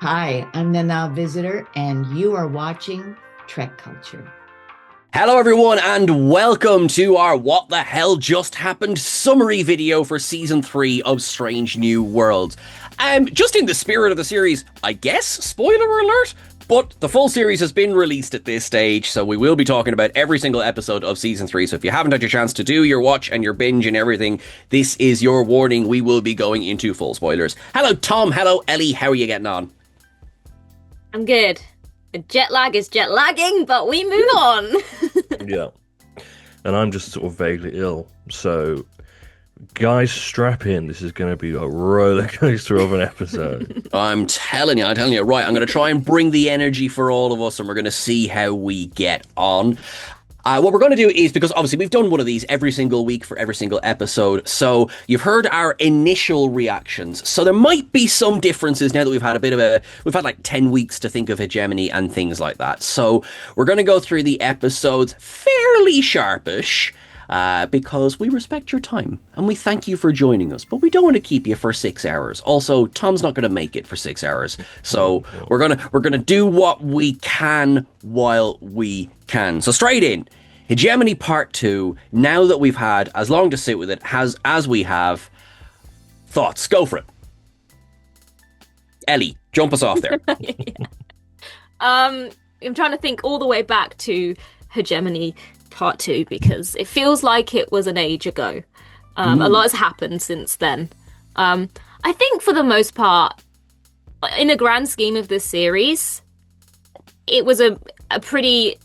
Hi, I'm the Now Visitor, and you are watching TrekCulture. Hello everyone and welcome to our What the Hell Just Happened summary video for Season 3 of Strange New Worlds. Just in the spirit of the series, I guess, spoiler alert, but the full series has been released at this stage, so we will be talking about every single episode of Season 3, so if you haven't had your chance to do your watch and your binge and everything, this is your warning, we will be going into full spoilers. Hello Tom, hello Ellie, how are you getting on? I'm good. The jet lag is jet lagging, but we move on. Yeah. And I'm just sort of vaguely ill. So, guys, strap in. This is going to be a roller coaster of an episode. I'm telling you. Right, I'm going to try and bring the energy for all of us, and we're going to see how we get on. What we're going to do is, because obviously we've done one of these every single week for every single episode, so you've heard our initial reactions. So there might be some differences now that we've had like 10 weeks to think of Hegemony and things like that. So we're going to go through the episodes fairly sharpish, because we respect your time and we thank you for joining us, but we don't want to keep you for 6 hours. Also, Tom's not going to make it for 6 hours, so we're gonna do what we can while we can. So straight in, Hegemony Part 2. Now that we've had as long to sit with it as we have, thoughts? Go for it, Ellie. Jump us off there. I'm trying to think all the way back to Hegemony Part 2 because it feels like it was an age ago. A lot has happened since then. I think for the most part, in the grand scheme of this series, it was a pretty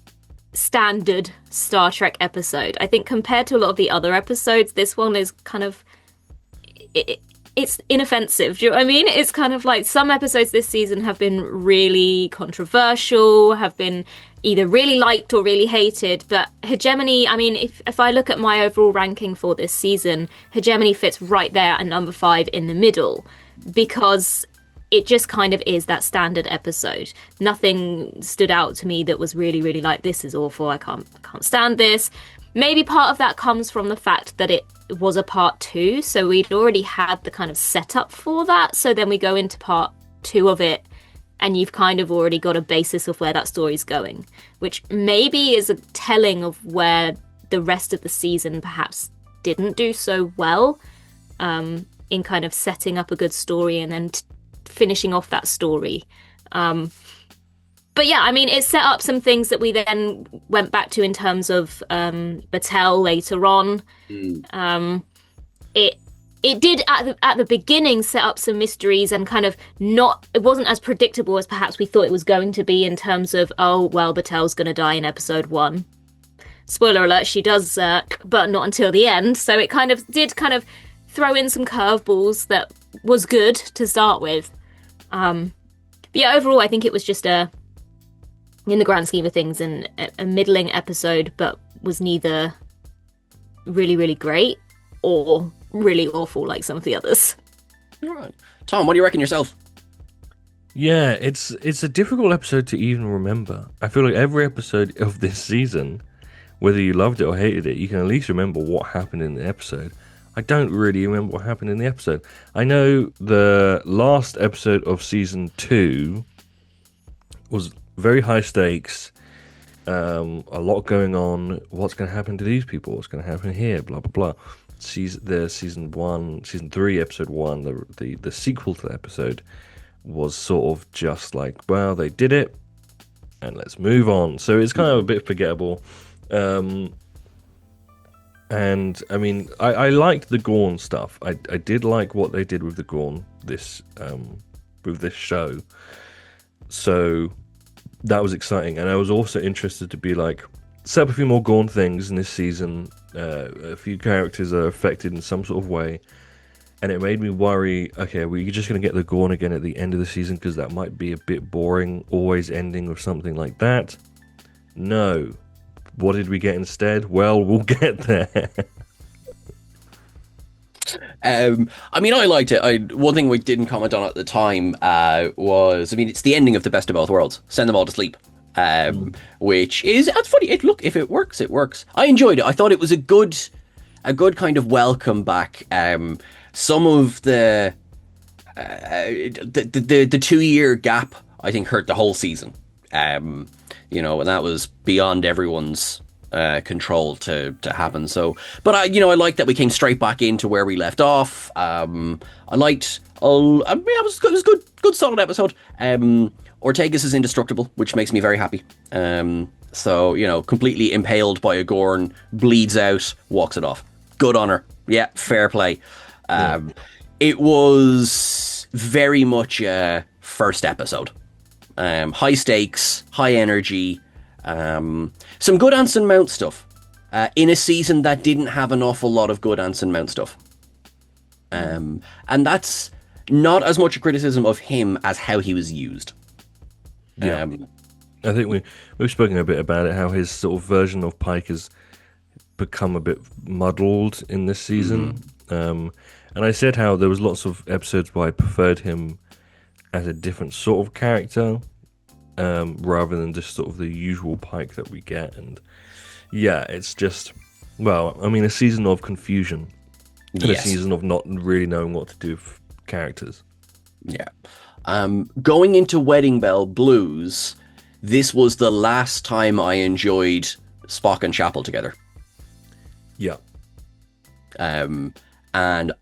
standard Star Trek episode. I think compared to a lot of the other episodes, this one is kind of... It's inoffensive, do you know what I mean? It's kind of like some episodes this season have been really controversial, have been either really liked or really hated, but Hegemony, I mean, if I look at my overall ranking for this season, Hegemony fits right there at number 5 in the middle, because it just kind of is that standard episode. Nothing stood out to me that was really, really like, this is awful, I can't stand this. Maybe part of that comes from the fact that it was a part 2, so we'd already had the kind of setup for that, so then we go into part 2 of it, and you've kind of already got a basis of where that story's going, which maybe is a telling of where the rest of the season perhaps didn't do so well, in kind of setting up a good story and then finishing off that story. But yeah, I mean, it set up some things that we then went back to in terms of Battelle later on. It did at the beginning set up some mysteries and kind of it wasn't as predictable as perhaps we thought it was going to be in terms of, oh, well, Battelle's going to die in episode 1. Spoiler alert, she does, but not until the end. So it did throw in some curveballs that was good to start with. But yeah, overall, I think it was just in the grand scheme of things, a middling episode, but was neither really, really great or really awful like some of the others. All right. Tom, what do you reckon yourself? Yeah, it's a difficult episode to even remember. I feel like every episode of this season, whether you loved it or hated it, you can at least remember what happened in the episode. I don't really remember what happened in the episode. I know the last episode of season 2 was very high stakes, a lot going on. What's going to happen to these people? What's going to happen here? Blah blah blah. Season 3, episode 1, the sequel to the episode was sort of just like, well, they did it, and let's move on. So it's kind of a bit forgettable. And I mean, I liked the Gorn stuff. I did like what they did with the Gorn with this show. So that was exciting, and I was also interested to be like, set up a few more Gorn things in this season. A few characters are affected in some sort of way, and it made me worry, okay, are we just going to get the Gorn again at the end of the season, because that might be a bit boring, always ending with something like that? No. What did we get instead? Well, we'll get there. I mean, I liked it. One thing we didn't comment on at the time was, I mean, it's the ending of The Best of Both Worlds. Send them all to sleep. Which is, that's funny. Look, if it works, it works. I enjoyed it. I thought it was a good kind of welcome back. Some of the the 2 year gap, I think, hurt the whole season. And that was beyond everyone's control to happen. So, but I like that we came straight back into where we left off. I liked. It was good, solid episode. Ortegas is indestructible, which makes me very happy. So, completely impaled by a Gorn, bleeds out, walks it off. Good on her. Yeah, fair play. It was very much a first episode. High stakes, high energy, some good Anson Mount stuff. In a season that didn't have an awful lot of good Anson Mount stuff. And that's not as much a criticism of him as how he was used. Yeah. I think we've spoken a bit about it, how his sort of version of Pike has become a bit muddled in this season. And I said how there was lots of episodes where I preferred him as a different sort of character, rather than just sort of the usual Pike that we get. And yeah, it's just, a season of confusion. And a season of not really knowing what to do with characters. Yeah. Going into Wedding Bell Blues, this was the last time I enjoyed Spock and Chapel together. Yeah. And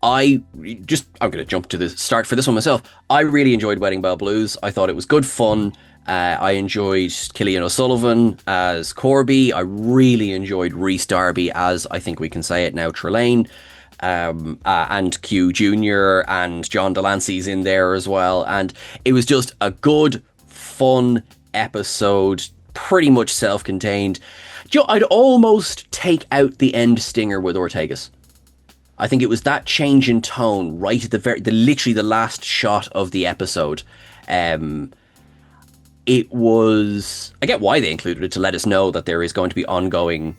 I'm going to jump to the start for this one myself. I really enjoyed Wedding Bell Blues. I thought it was good fun. I enjoyed Killian O'Sullivan as Corby. I really enjoyed Rhys Darby as, I think we can say it now, Trelane. And Q Jr. and John Delancey's in there as well. And it was just a good, fun episode, pretty much self-contained. I'd almost take out the end stinger with Ortegas. I think it was that change in tone right at literally the last shot of the episode. It was, I get why they included it, to let us know that there is going to be ongoing,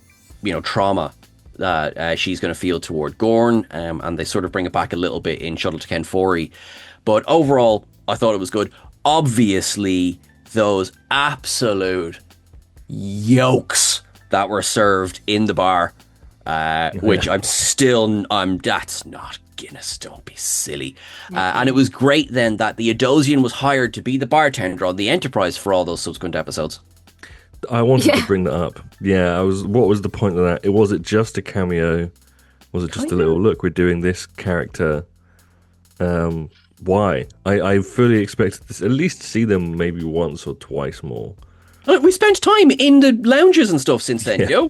trauma that she's going to feel toward Gorn, and they sort of bring it back a little bit in Shuttle to Kenfor. But overall, I thought it was good. Obviously, those absolute yokes that were served in the bar, which that's not Guinness, don't be silly. And it was great then that the Adosian was hired to be the bartender on the Enterprise for all those subsequent episodes. I wanted to bring that up. Yeah, what was the point of that? Was it just a cameo? Was it just a little look? We're doing this character. Why? I fully expected this, at least to see them maybe once or twice more. We spent time in the lounges and stuff since then, Yeah.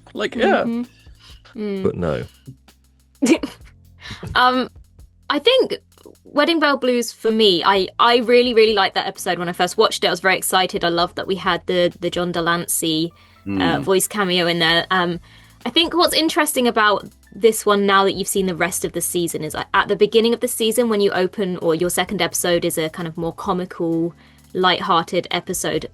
But no. I think Wedding Bell Blues, for me, I really, really liked that episode. When I first watched it, I was very excited. I loved that we had the John Delancey voice cameo in there. I think what's interesting about this one, now that you've seen the rest of the season, is at the beginning of the season, when you open, or your second episode is a kind of more comical, light-hearted episode,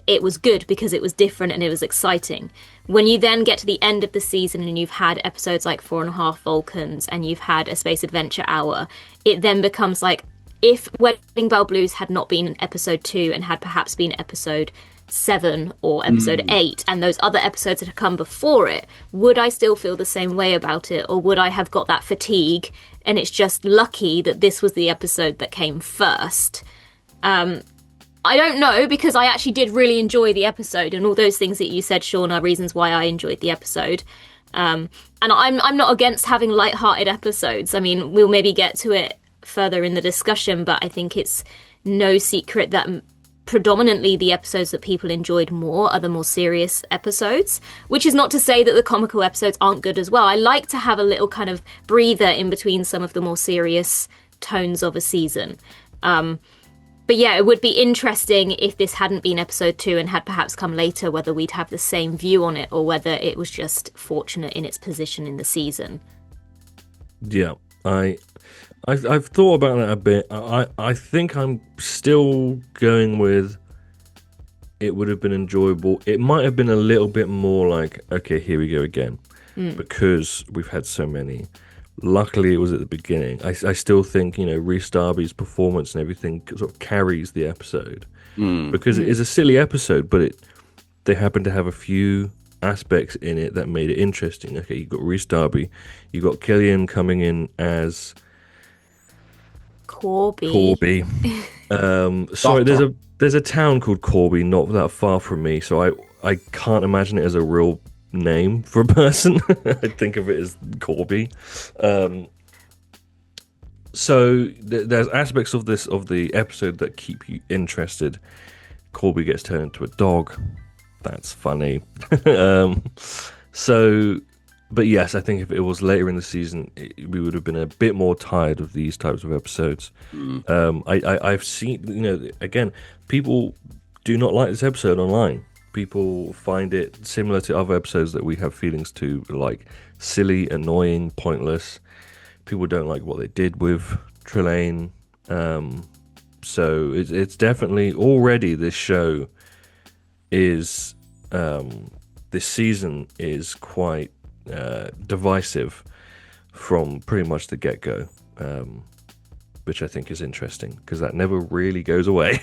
it was good because it was different and it was exciting. When you then get to the end of the season and you've had episodes like 4.5 Vulcans and you've had A Space Adventure Hour, it then becomes like, if Wedding Bell Blues had not been in episode 2 and had perhaps been episode 7 or episode 8 and those other episodes that had come before it, would I still feel the same way about it, or would I have got that fatigue and it's just lucky that this was the episode that came first? I don't know, because I actually did really enjoy the episode, and all those things that you said, Sean, are reasons why I enjoyed the episode. And I'm not against having light-hearted episodes. I mean, we'll maybe get to it further in the discussion, but I think it's no secret that predominantly the episodes that people enjoyed more are the more serious episodes, which is not to say that the comical episodes aren't good as well. I like to have a little kind of breather in between some of the more serious tones of a season. But yeah, it would be interesting if this hadn't been episode 2 and had perhaps come later, whether we'd have the same view on it or whether it was just fortunate in its position in the season. Yeah, I've thought about that a bit. I think I'm still going with it would have been enjoyable. It might have been a little bit more like, okay, here we go again, because we've had so many. Luckily, it was at the beginning. I still think, Rhys Darby's performance and everything sort of carries the episode. Because it is a silly episode, but they happen to have a few aspects in it that made it interesting. Okay, you've got Rhys Darby. You've got Killian coming in as Corby. Corby. Sorry, Doctor. there's a town called Corby not that far from me, so I can't imagine it as a real name for a person. I think of it as Corby. So there's aspects of the episode that keep you interested. Corby gets turned into a dog. That's funny. But yes, I think if it was later in the season, we would have been a bit more tired of these types of episodes. I've seen, again, people do not like this episode online. People find it similar to other episodes that we have feelings to, like silly, annoying, pointless. People don't like what they did with Trelane. So it's definitely already this show is this season is quite divisive from pretty much the get-go, which I think is interesting because that never really goes away.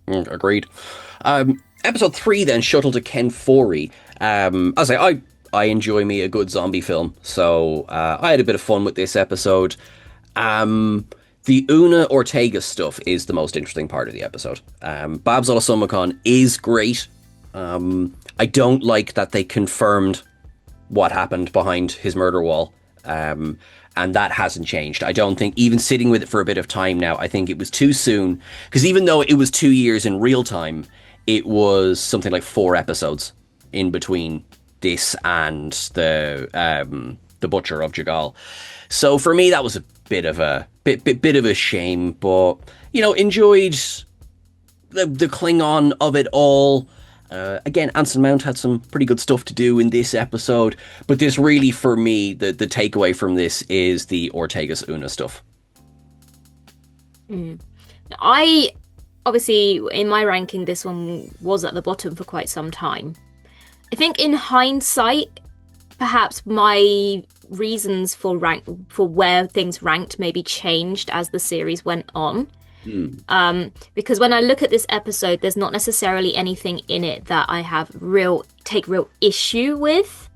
Agreed. Episode 3 then, Shuttle to Kenfor. I enjoy me a good zombie film, so I had a bit of fun with this episode. The Una Ortega stuff is the most interesting part of the episode. Babs Olusomakon is great. I don't like that they confirmed what happened behind his murder wall. And that hasn't changed. I don't think, even sitting with it for a bit of time now, I think it was too soon. Because even though it was 2 years in real time, it was something like 4 episodes in between this and the Butcher of Jagal. So for me, that was a bit of a shame, but enjoyed the Klingon of it all. Again, Anson Mount had some pretty good stuff to do in this episode, but this really, for me, the takeaway from this is the Ortega's Una stuff. I, obviously, in my ranking, this one was at the bottom for quite some time. I think in hindsight, perhaps my reasons for where things ranked maybe changed as the series went on. Because when I look at this episode, there's not necessarily anything in it that I have take real issue with.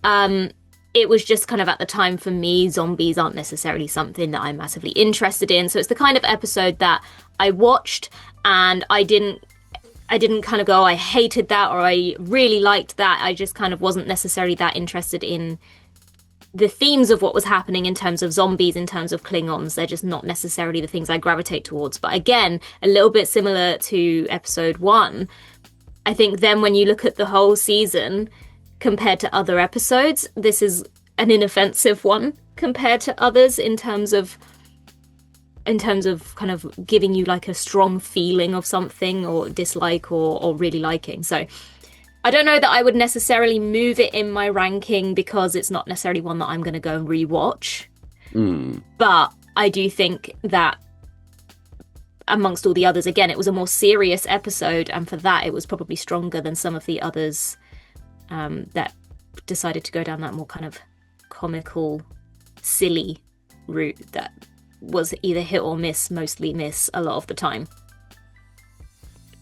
It was just kind of at the time for me, zombies aren't necessarily something that I'm massively interested in. So it's the kind of episode that I watched and I didn't kind of go, I hated that or I really liked that. I just kind of wasn't necessarily that interested in the themes of what was happening in terms of zombies, in terms of Klingons. They're just not necessarily the things I gravitate towards. But again, a little bit similar to episode 1, I think then when you look at the whole season compared to other episodes, this is an inoffensive one compared to others in terms of kind of giving you like a strong feeling of something or dislike or really liking. So I don't know that I would necessarily move it in my ranking because it's not necessarily one that I'm going to go and rewatch. But I do think that amongst all the others, again, it was a more serious episode, and for that it was probably stronger than some of the others that decided to go down that more kind of comical, silly route that was either hit or miss, mostly miss a lot of the time.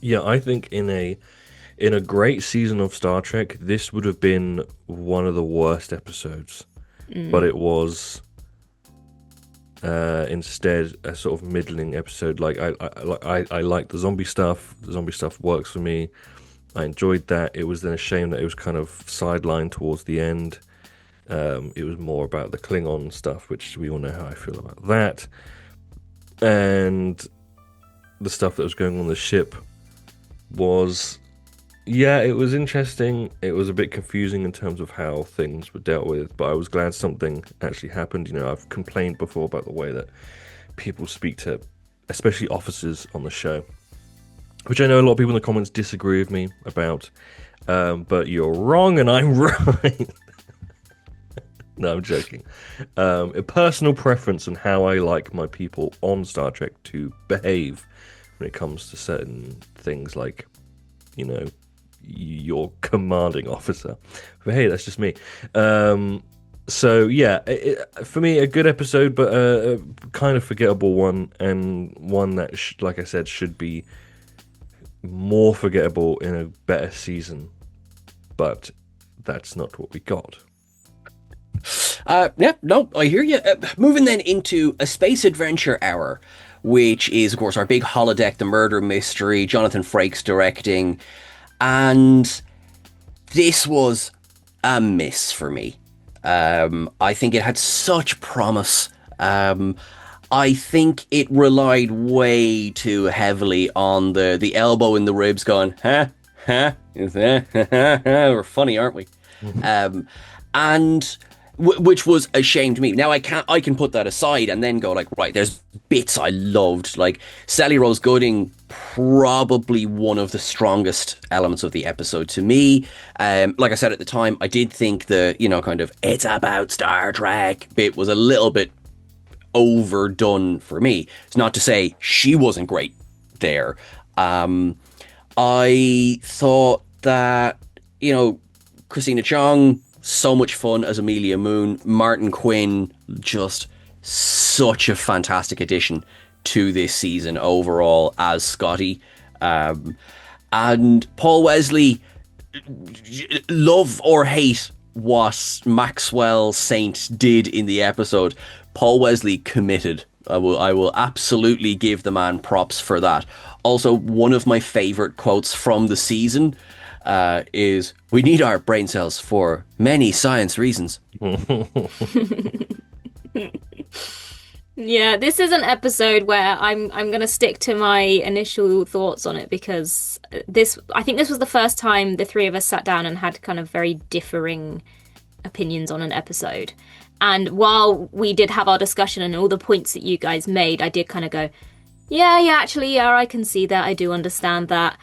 Yeah, I think in a great season of Star Trek, this would have been one of the worst episodes. But it was instead a sort of middling episode. Like I like the zombie stuff. The zombie stuff works for me. I enjoyed that. It was then a shame that it was kind of sidelined towards the end. It was more about the Klingon stuff, which we all know how I feel about that. And the stuff that was going on the ship was... Yeah, it was interesting. It was a bit confusing in terms of how things were dealt with, but I was glad something actually happened. I've complained before about the way that people speak to, especially officers on the show, which I know a lot of people in the comments disagree with me about, but you're wrong and I'm right. No, I'm joking. A personal preference on how I like my people on Star Trek to behave when it comes to certain things like, your commanding officer. But hey, that's just me. So yeah, for me, a good episode, but a kind of forgettable one, and one that, like I said, should be more forgettable in a better season. But that's not what we got. Yeah, no, I hear you. Moving then into a space adventure hour, which is, of course, our big holodeck, the murder mystery. Jonathan Frakes directing, and this was a miss for me. I think it had such promise. I think it relied way too heavily on the elbow in the ribs, going, huh, huh, we're funny, aren't we? And which was a shame to me. Now I can put that aside and then go like, right, there's bits I loved, like Sally Rose Gooding, probably one of the strongest elements of the episode to me. Like I said at the time, I did think the, kind of it's about Star Trek bit was a little bit overdone for me. It's not to say she wasn't great there. I thought that, Christina Chong, so much fun as Amelia Moon. Martin Quinn, just such a fantastic addition to this season overall as Scotty. And Paul Wesley, love or hate what Maxwell Saint did in the episode, Paul Wesley committed. I will absolutely give the man props for that. Also, one of my favorite quotes from the season is, "We need our brain cells for many science reasons." Yeah, this is an episode where I'm going to stick to my initial thoughts on it, because I think this was the first time the three of us sat down and had kind of very differing opinions on an episode. And while we did have our discussion and all the points that you guys made, I did kind of go, yeah, actually, yeah, I can see that. I do understand that.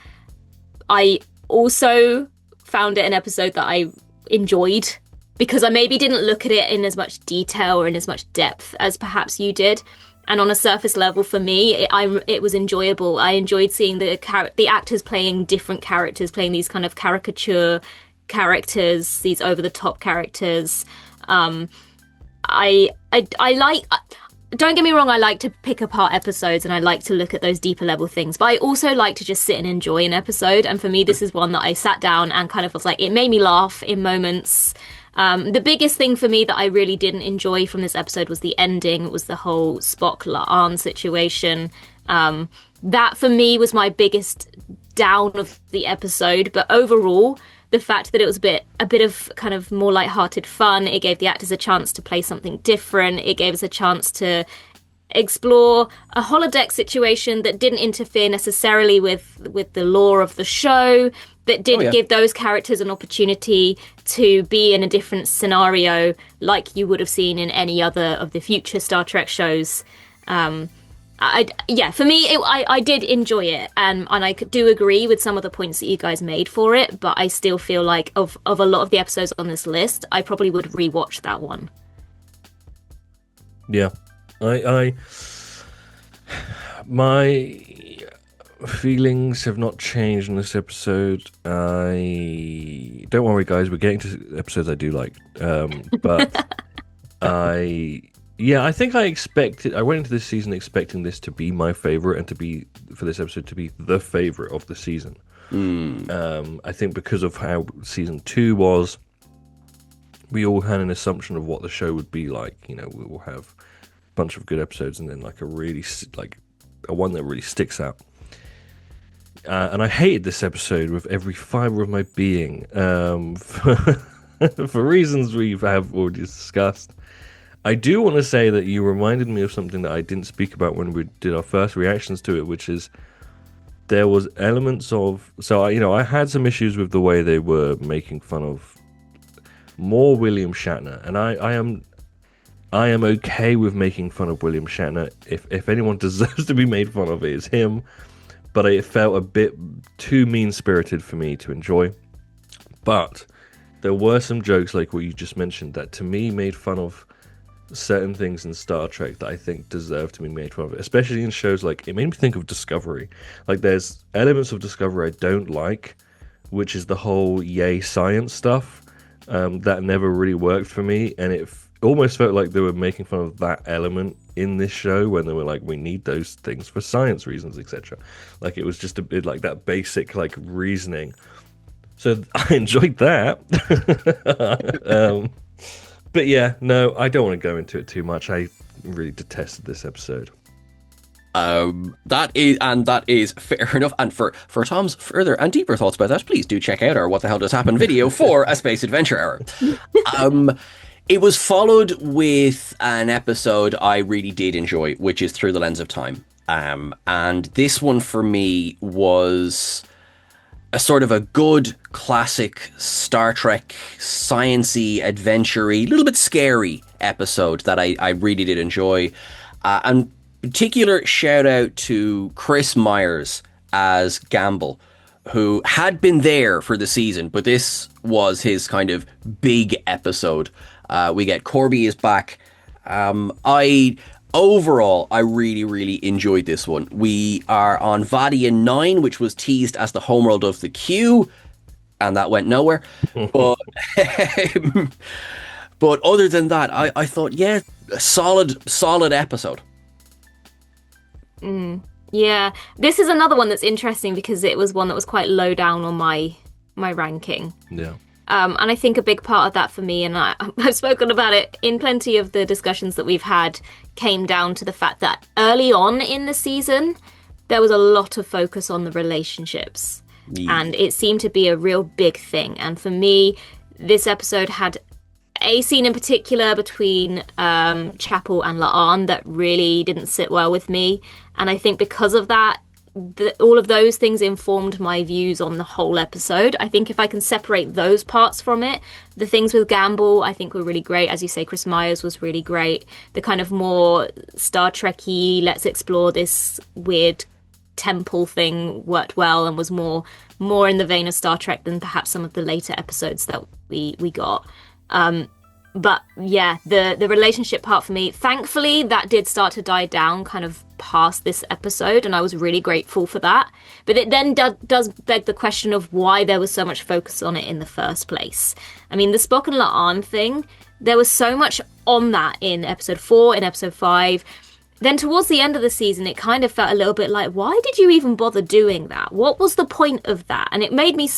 I also found it an episode that I enjoyed, because I maybe didn't look at it in as much detail or in as much depth as perhaps you did. And on a surface level, for me, it was enjoyable. I enjoyed seeing the actors playing different characters, playing these kind of caricature characters, these over-the-top characters. I like... Don't get me wrong, I like to pick apart episodes and I like to look at those deeper level things, but I also like to just sit and enjoy an episode. And for me, this is one that I sat down and kind of was like, it made me laugh in moments. The biggest thing for me that I really didn't enjoy from this episode was the ending. It was the whole Spock-La'an situation. That for me was my biggest down of the episode. But overall, the fact that it was a bit of kind of more lighthearted fun, it gave the actors a chance to play something different. It gave us a chance to explore a holodeck situation that didn't interfere necessarily with the lore of the show, that did give those characters an opportunity to be in a different scenario like you would have seen in any other of the future Star Trek shows. For me, I did enjoy it, and I do agree with some of the points that you guys made for it, but I still feel like of a lot of the episodes on this list, I probably would rewatch that one. Yeah, my feelings have not changed in this episode. Don't worry, guys, we're getting to episodes I do like, but I think I went into this season expecting this to be my favorite and for this episode to be the favorite of the season. I think because of how season 2 was, we all had an assumption of what the show would be like. We will have a bunch of good episodes and then like a one that really sticks out. And I hated this episode with every fiber of my being, for reasons we have already discussed. I do want to say that you reminded me of something that I didn't speak about when we did our first reactions to it, which is there was elements of... So, I had some issues with the way they were making fun of more William Shatner, and I am okay with making fun of William Shatner. If anyone deserves to be made fun of, it is him, but it felt a bit too mean-spirited for me to enjoy. But there were some jokes like what you just mentioned that to me made fun of certain things in Star Trek that I think deserve to be made fun of, especially in shows like, it made me think of Discovery. Like, there's elements of Discovery I don't like, which is the whole yay science stuff. That never really worked for me, and it almost felt like they were making fun of that element in this show when they were like, we need those things for science reasons, etc. Like, it was just a bit like that basic like reasoning. So I enjoyed that. But yeah, no, I don't want to go into it too much. I really detested this episode. That is fair enough. And for Tom's further and deeper thoughts about that, please do check out our What the Hell Does Happen video for a Space Adventure Hour. It was followed with an episode I really did enjoy, which is Through the Lens of Time. And this one for me was a sort of a good classic Star Trek science-y, adventure-y, little bit scary episode that I really did enjoy. And particular shout out to Chris Myers as Gamble, who had been there for the season, but this was his kind of big episode. We get Corby is back. Overall, I really, really enjoyed this one. We are on Vadian 9, which was teased as the homeworld of the Q, and that went nowhere. But but other than that, I thought, yeah, a solid episode. Yeah, this is another one that's interesting because it was one that was quite low down on my ranking. Yeah. And I think a big part of that for me, and I've spoken about it in plenty of the discussions that we've had, came down to the fact that early on in the season, there was a lot of focus on the relationships. Yeah. And it seemed to be a real big thing. And for me, this episode had a scene in particular between Chapel and La'an that really didn't sit well with me. And I think because of that, all of those things informed my views on the whole episode. I think if I can separate those parts from it, the things with Gamble I think were really great. As you say, Chris Myers was really great. The kind of more Star Trek-y, let's explore this weird temple thing worked well and was more in the vein of Star Trek than perhaps some of the later episodes that we got. But yeah, the relationship part for me, thankfully, that did start to die down kind of past this episode, and I was really grateful for that. But it then does beg the question of why there was so much focus on it in the first place. I mean, the Spock and La'an thing, there was so much on that in episode 4, in episode 5. Then towards the end of the season, it kind of felt a little bit like, why did you even bother doing that? What was the point of that? And it made me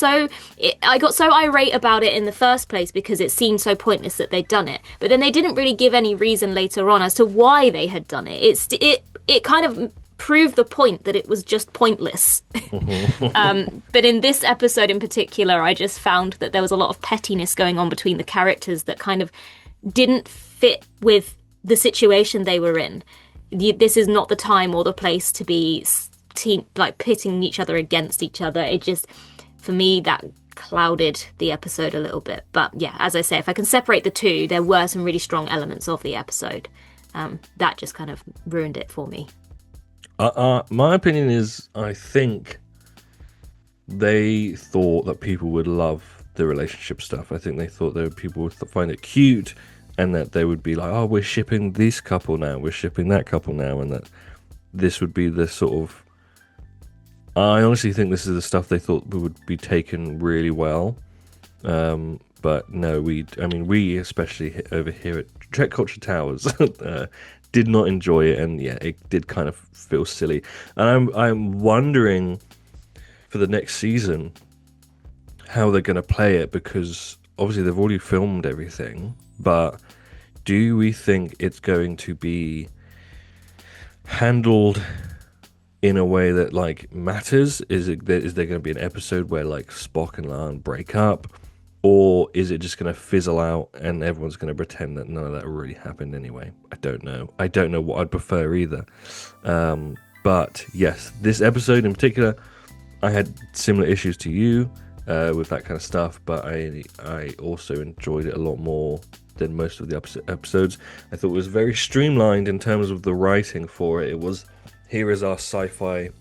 I got so irate about it in the first place because it seemed so pointless that they'd done it. But then they didn't really give any reason later on as to why they had done it. It kind of proved the point that it was just pointless. But in this episode in particular, I just found that there was a lot of pettiness going on between the characters that kind of didn't fit with the situation they were in. This is not the time or the place to be pitting each other against each other. It just, for me, that clouded the episode a little bit. But yeah, as I say, if I can separate the two, there were some really strong elements of the episode. That just kind of ruined it for me. My opinion is, I think they thought that people would love the relationship stuff. I think they thought that people would find it cute, and that they would be like, oh, we're shipping this couple now, we're shipping that couple now, and that this would be the sort of... I honestly think this is the stuff they thought would be taken really well. But no, we especially over here at TrekCulture Towers did not enjoy it, and yeah, it did kind of feel silly. And I'm wondering for the next season how they're going to play it, because obviously they've already filmed everything. But do we think it's going to be handled in a way that like matters? Is there going to be an episode where like Spock and La'an break up, or is it just going to fizzle out and everyone's going to pretend that none of that really happened anyway? I don't know what I'd prefer either. But yes, this episode in particular, I had similar issues to you with that kind of stuff, but I also enjoyed it a lot more than most of the episodes. I thought it was very streamlined in terms of the writing for it. It was, here is our sci-fi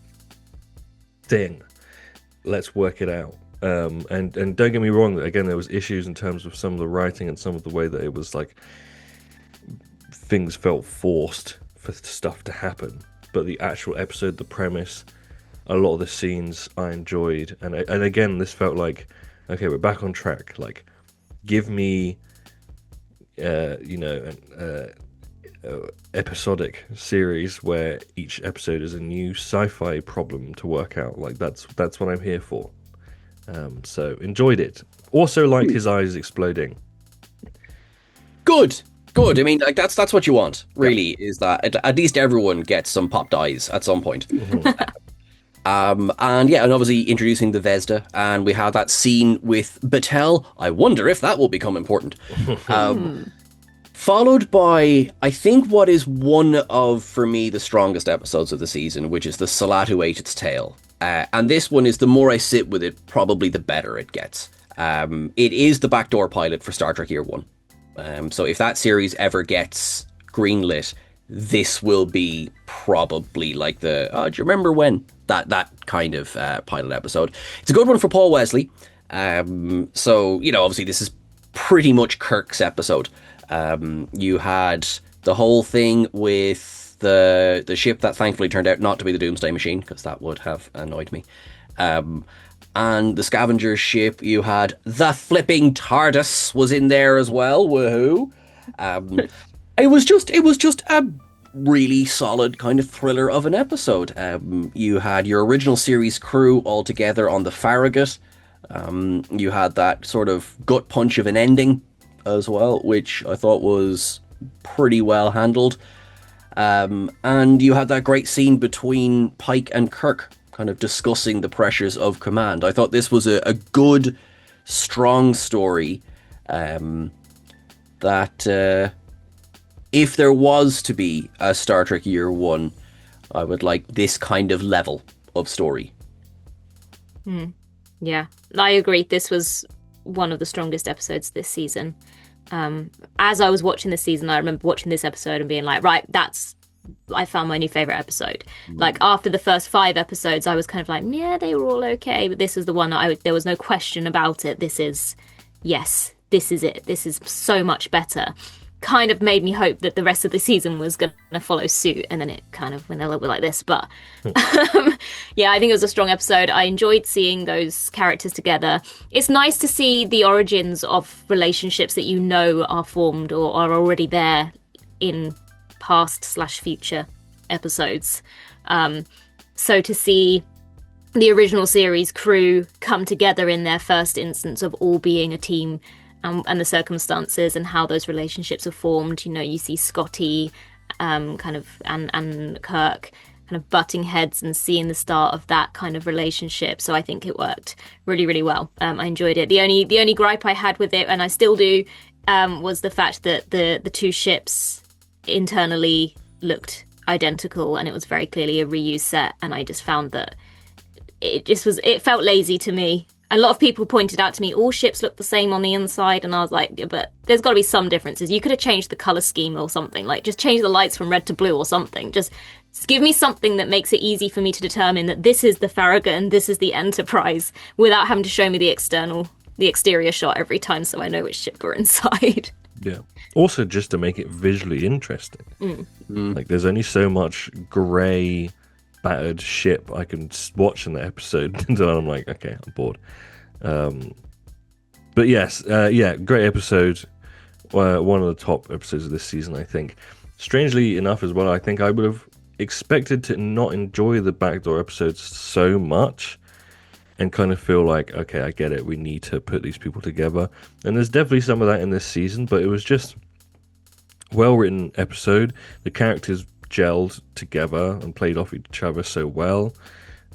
thing, let's work it out. And don't get me wrong, again, there was issues in terms of some of the writing and some of the way that it was like things felt forced for stuff to happen. But the actual episode, the premise, a lot of the scenes I enjoyed, and again, this felt like, okay, we're back on track. Like, give me an episodic series where each episode is a new sci-fi problem to work out. Like, that's what I'm here for. So enjoyed it. Also liked his eyes exploding. Good. Good. I mean, like that's what you want, really, is that at least everyone gets some popped eyes at some point. And yeah, and obviously introducing the Vesda, and we have that scene with Batel. I wonder if that will become important. Followed by, I think, what is one of, for me, the strongest episodes of the season, which is the Salat Its Tale. And this one is, the more I sit with it, probably the better it gets. It is the backdoor pilot for Star Trek Year One. So if that series ever gets greenlit, this will be probably like the, do you remember when? That kind of pilot episode. It's a good one for Paul Wesley. So, you know, obviously this is pretty much Kirk's episode. You had the whole thing with the ship that thankfully turned out not to be the Doomsday Machine, because that would have annoyed me. And the scavenger ship, you had the flipping TARDIS was in there as well. Woohoo! It was just a really solid kind of thriller of an episode. You had your original series crew all together on the Farragut. You had that sort of gut punch of an ending as well, which I thought was pretty well handled. And you had that great scene between Pike and Kirk, kind of discussing the pressures of command. I thought this was a good, strong story that if there was to be a Star Trek Year One, I would like this kind of level of story. Yeah, I agree. This was one of the strongest episodes this season. As I was watching this season, I remember watching this episode and being like, right, I found my new favorite episode. Like after the first 5 episodes, I was kind of like, yeah, they were all okay, but this is the one there was no question about it. This is it. This is so much better. Kind of made me hope that the rest of the season was going to follow suit, and then it kind of went a little bit like this. But yeah, I think it was a strong episode. I enjoyed seeing those characters together. It's nice to see the origins of relationships that you know are formed or are already there in past/future episodes. So to see the original series crew come together in their first instance of all being a team, and the circumstances and how those relationships are formed. You know, you see Scotty kind of and Kirk kind of butting heads and seeing the start of that kind of relationship. So I think it worked really, really well. I enjoyed it. The only gripe I had with it, and I still do, was the fact that the 2 ships internally looked identical, and it was very clearly a reuse set. And I just found that it felt lazy to me. A lot of people pointed out to me, all ships look the same on the inside, and I was like, yeah, but there's got to be some differences. You could have changed the color scheme or something, like just change the lights from red to blue or something. Just give me something that makes it easy for me to determine that this is the Farragut and this is the Enterprise, without having to show me the exterior shot every time, so I know which ship we're inside. Yeah. Also, just to make it visually interesting. Like, there's only so much grey, battered ship I can watch in the episode until I'm like, okay, I'm bored. But yes, great episode. One of the top episodes of this season, I think. Strangely enough as well, I think I would have expected to not enjoy the backdoor episodes so much and kind of feel like, okay, I get it, we need to put these people together. And there's definitely some of that in this season, but it was just well-written episode. The characters gelled together and played off each other so well,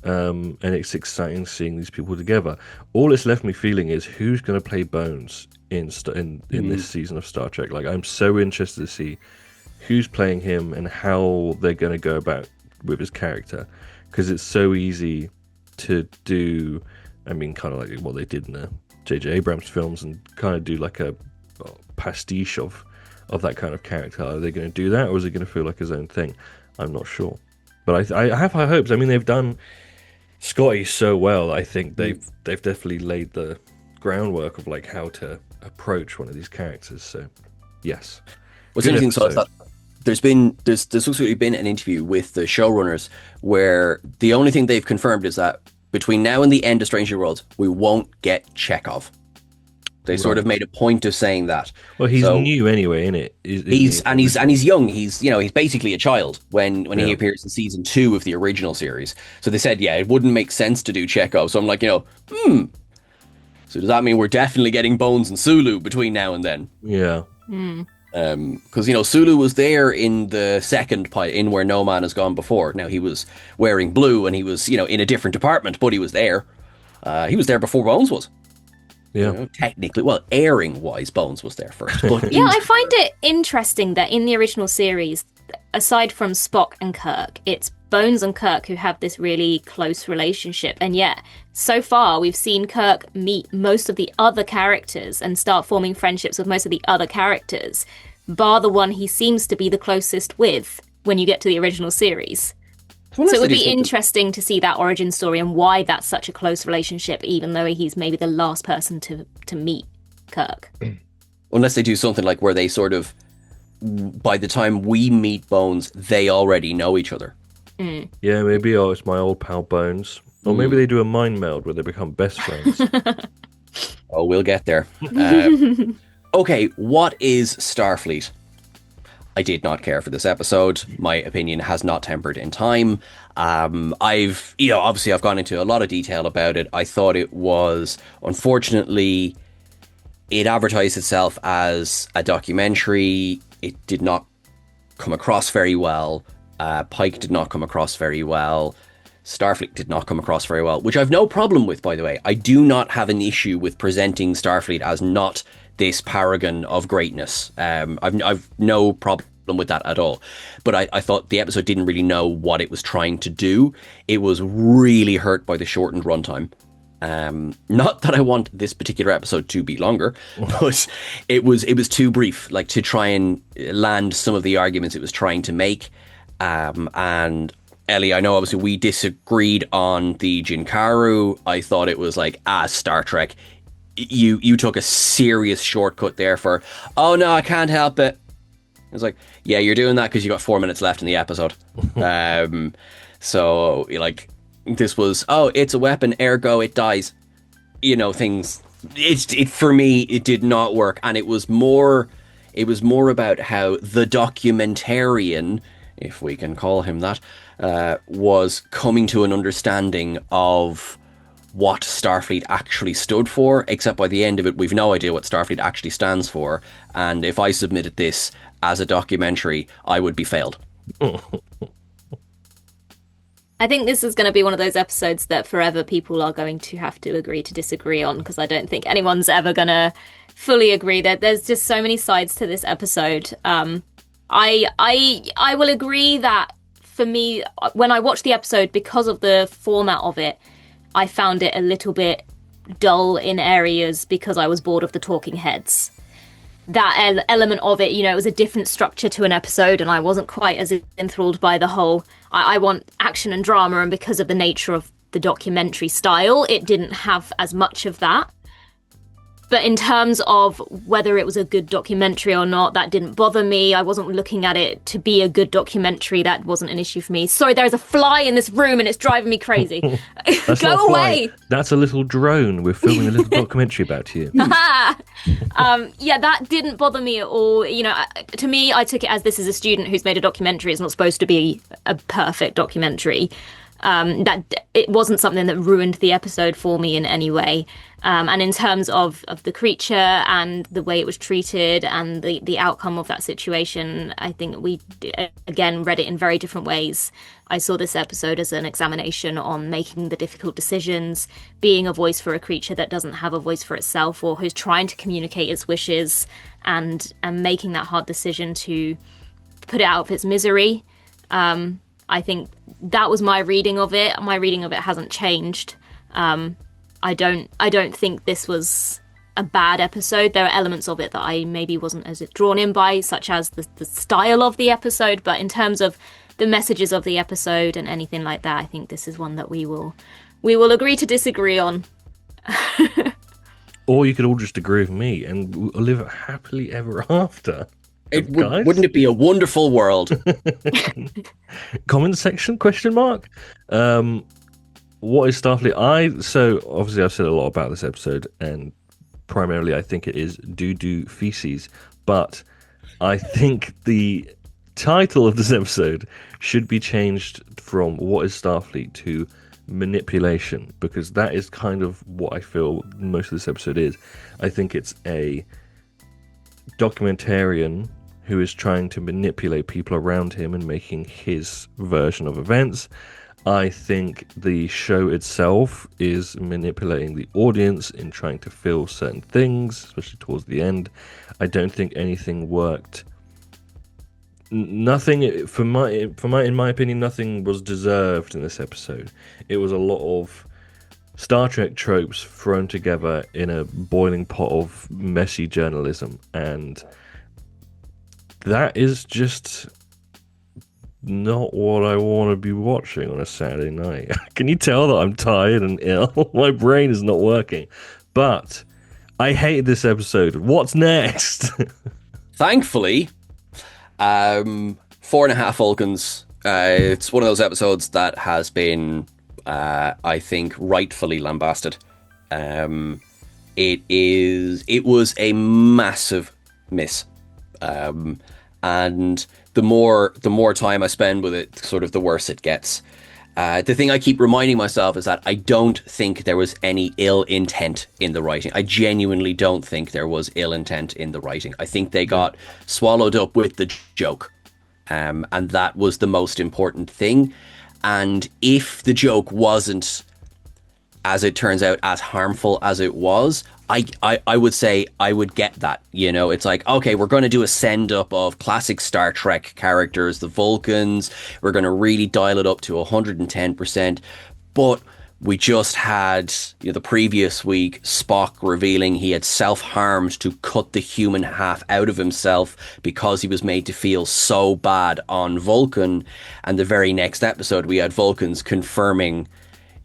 and it's exciting seeing these people together. All it's left me feeling is who's going to play Bones in this season of Star Trek. Like, I'm so interested to see who's playing him and how they're going to go about with his character, because it's so easy to do, I mean, kind of like what they did in the J.J. Abrams films, and kind of do like a pastiche of that kind of character. Are they going to do that, or is it going to feel like his own thing? I'm not sure, but I have high hopes. I mean, they've done Scotty so well. I think they've definitely laid the groundwork of like how to approach one of these characters. So yes. What's interesting is that there's actually been an interview with the showrunners where the only thing they've confirmed is that between now and the end of Strange New Worlds, we won't get Chekhov. They sort of made a point of saying that. Well, he's new anyway, isn't it? He's young. He's basically a child when he appears in season 2 of the original series. So they said, it wouldn't make sense to do Chekhov. So I'm like, So does that mean we're definitely getting Bones and Sulu between now and then? Yeah. Because, Sulu was there in the second pilot, in Where No Man Has Gone Before. Now, he was wearing blue and he was, in a different department, but he was there. He was there before Bones was. Yeah. Technically, well, airing-wise, Bones was there first. But Yeah, I find it interesting that in the original series, aside from Spock and Kirk, it's Bones and Kirk who have this really close relationship. And yet, so far, we've seen Kirk meet most of the other characters and start forming friendships with most of the other characters, bar the one he seems to be the closest with when you get to the original series. So it would be interesting to see that origin story and why that's such a close relationship, even though he's maybe the last person to meet Kirk. Unless they do something like where they sort of, by the time we meet Bones, they already know each other. Yeah, maybe, it's my old pal Bones. Or maybe they do a mind meld where they become best friends. Oh, we'll get there. Okay, what is Starfleet? I did not care for this episode. My opinion has not tempered in time. Obviously I've gone into a lot of detail about it. I thought it was, unfortunately, it advertised itself as a documentary. It did not come across very well. Pike did not come across very well. Starfleet did not come across very well, which I've no problem with, by the way. I do not have an issue with presenting Starfleet as not this paragon of greatness. I've no problem with that at all. But I thought the episode didn't really know what it was trying to do. It was really hurt by the shortened runtime. Not that I want this particular episode to be longer, but it was too brief, like to try and land some of the arguments it was trying to make. And Ellie, I know obviously we disagreed on the Jinkaru. I thought it was like, Star Trek. You took a serious shortcut there for, oh no, I can't help it. It's like, yeah, you're doing that because you got 4 minutes left in the episode. So like, this was, it's a weapon, ergo it dies. Things. It for me, it did not work, and it was more about how the documentarian, if we can call him that, was coming to an understanding of what Starfleet actually stood for, except by the end of it, we've no idea what Starfleet actually stands for. And if I submitted this as a documentary, I would be failed. I think this is going to be one of those episodes that forever people are going to have to agree to disagree on, because I don't think anyone's ever going to fully agree. That there's just so many sides to this episode. I will agree that for me, when I watched the episode, because of the format of it, I found it a little bit dull in areas because I was bored of the talking heads. That element of it, it was a different structure to an episode, and I wasn't quite as enthralled by the whole, I want action and drama, and because of the nature of the documentary style, it didn't have as much of that. But in terms of whether it was a good documentary or not, that didn't bother me. I wasn't looking at it to be a good documentary. That wasn't an issue for me. Sorry, there's a fly in this room and it's driving me crazy. Go away. That's a little drone. We're filming a little documentary about you. Yeah, that didn't bother me at all. To me, I took it as this is a student who's made a documentary. It's not supposed to be a perfect documentary. That it wasn't something that ruined the episode for me in any way. And in terms of the creature and the way it was treated and the outcome of that situation, I think we, again, read it in very different ways. I saw this episode as an examination on making the difficult decisions, being a voice for a creature that doesn't have a voice for itself or who's trying to communicate its wishes, and making that hard decision to put it out of its misery. I think that was my reading of it. My reading of it hasn't changed. I don't think this was a bad episode. There are elements of it that I maybe wasn't as drawn in by, such as the style of the episode. But in terms of the messages of the episode and anything like that, I think this is one that we will agree to disagree on. Or you could all just agree with me and live happily ever after. Wouldn't it be a wonderful world? Comment section ? What is Starfleet? So obviously I've said a lot about this episode, and primarily I think it is doo-doo feces, but I think the title of this episode should be changed from What is Starfleet to Manipulation, because that is kind of what I feel most of this episode is. I think it's a documentarian who is trying to manipulate people around him and making his version of events. I think the show itself is manipulating the audience in trying to feel certain things, especially towards the end. I don't think anything worked. Nothing, in my opinion, nothing was deserved in this episode. It was a lot of Star Trek tropes thrown together in a boiling pot of messy journalism, and that is just not what I want to be watching on a Saturday night. Can you tell that I'm tired and ill? My brain is not working. But I hated this episode. What's next? Thankfully, 4.5 Vulcans. It's one of those episodes that has been, I think, rightfully lambasted. It was a massive miss. And the more time I spend with it, sort of the worse it gets. The thing I keep reminding myself is that I don't think there was any ill intent in the writing. I genuinely don't think there was ill intent in the writing. I think they got swallowed up with the joke. And that was the most important thing. And if the joke wasn't, as it turns out, as harmful as it was, I would say I would get that. You know, it's like, okay, we're going to do a send-up of classic Star Trek characters, the Vulcans. We're going to really dial it up to 110%. But we just had, the previous week, Spock revealing he had self-harmed to cut the human half out of himself because he was made to feel so bad on Vulcan. And the very next episode, we had Vulcans confirming,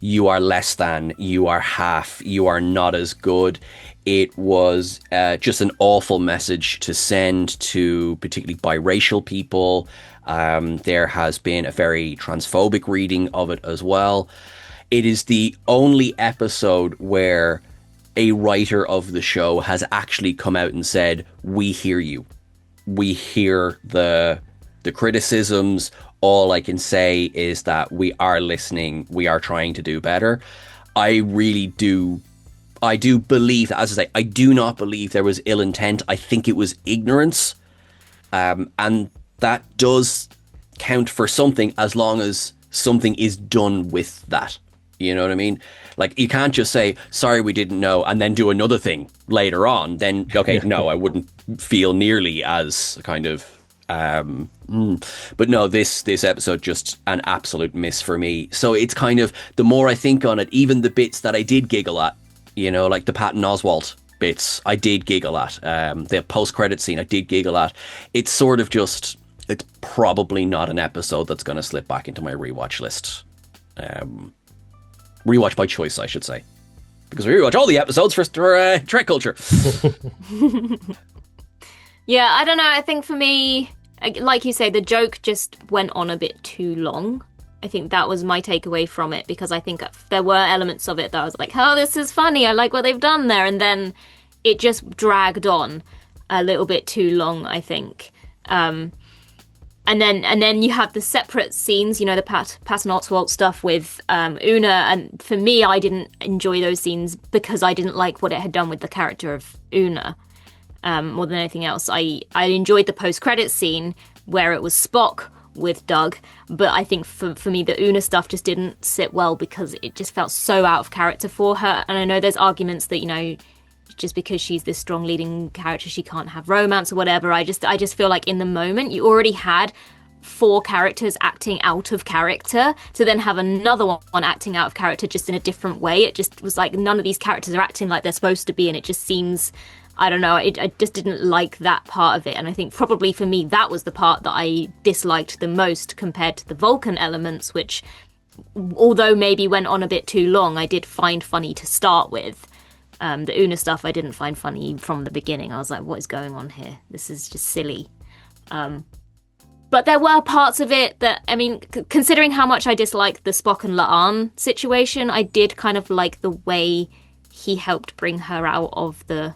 you are less than, you are half, you are not as good. It was just an awful message to send to particularly biracial people. There has been a very transphobic reading of it as well. It is the only episode where a writer of the show has actually come out and said, we hear you. We hear the criticisms. All I can say is that we are listening. We are trying to do better. I do believe that, as I say, I do not believe there was ill intent. I think it was ignorance. And that does count for something as long as something is done with that. You know what I mean? Like, you can't just say, sorry, we didn't know, and then do another thing later on. Then, okay, no, I wouldn't feel nearly as kind of... But no, this episode just an absolute miss for me. So it's kind of, the more I think on it, even the bits that I did giggle at, like the Patton Oswalt bits, I did giggle at. The post-credit scene, I did giggle at. It's sort of just, it's probably not an episode that's going to slip back into my rewatch list. Rewatch by choice, I should say, because we rewatch all the episodes for TrekCulture. Yeah, I don't know. I think for me, like you say, the joke just went on a bit too long. I think that was my takeaway from it, because I think there were elements of it that I was like, oh, this is funny. I like what they've done there. And then it just dragged on a little bit too long, I think. And then you have the separate scenes, the Patton Oswalt stuff with Una. And for me, I didn't enjoy those scenes because I didn't like what it had done with the character of Una. More than anything else. I enjoyed the post-credits scene where it was Spock with Doug, but I think for me the Una stuff just didn't sit well because it just felt so out of character for her. And I know there's arguments that, just because she's this strong leading character, she can't have romance or whatever. I just feel like in the moment you already had 4 characters acting out of character, to then have another one acting out of character just in a different way. It just was like none of these characters are acting like they're supposed to be, and it just seems... I don't know, I just didn't like that part of it. And I think probably for me, that was the part that I disliked the most compared to the Vulcan elements, which, although maybe went on a bit too long, I did find funny to start with. The Una stuff I didn't find funny from the beginning. I was like, what is going on here? This is just silly. But there were parts of it that, considering how much I disliked the Spock and La'an situation, I did kind of like the way he helped bring her out of the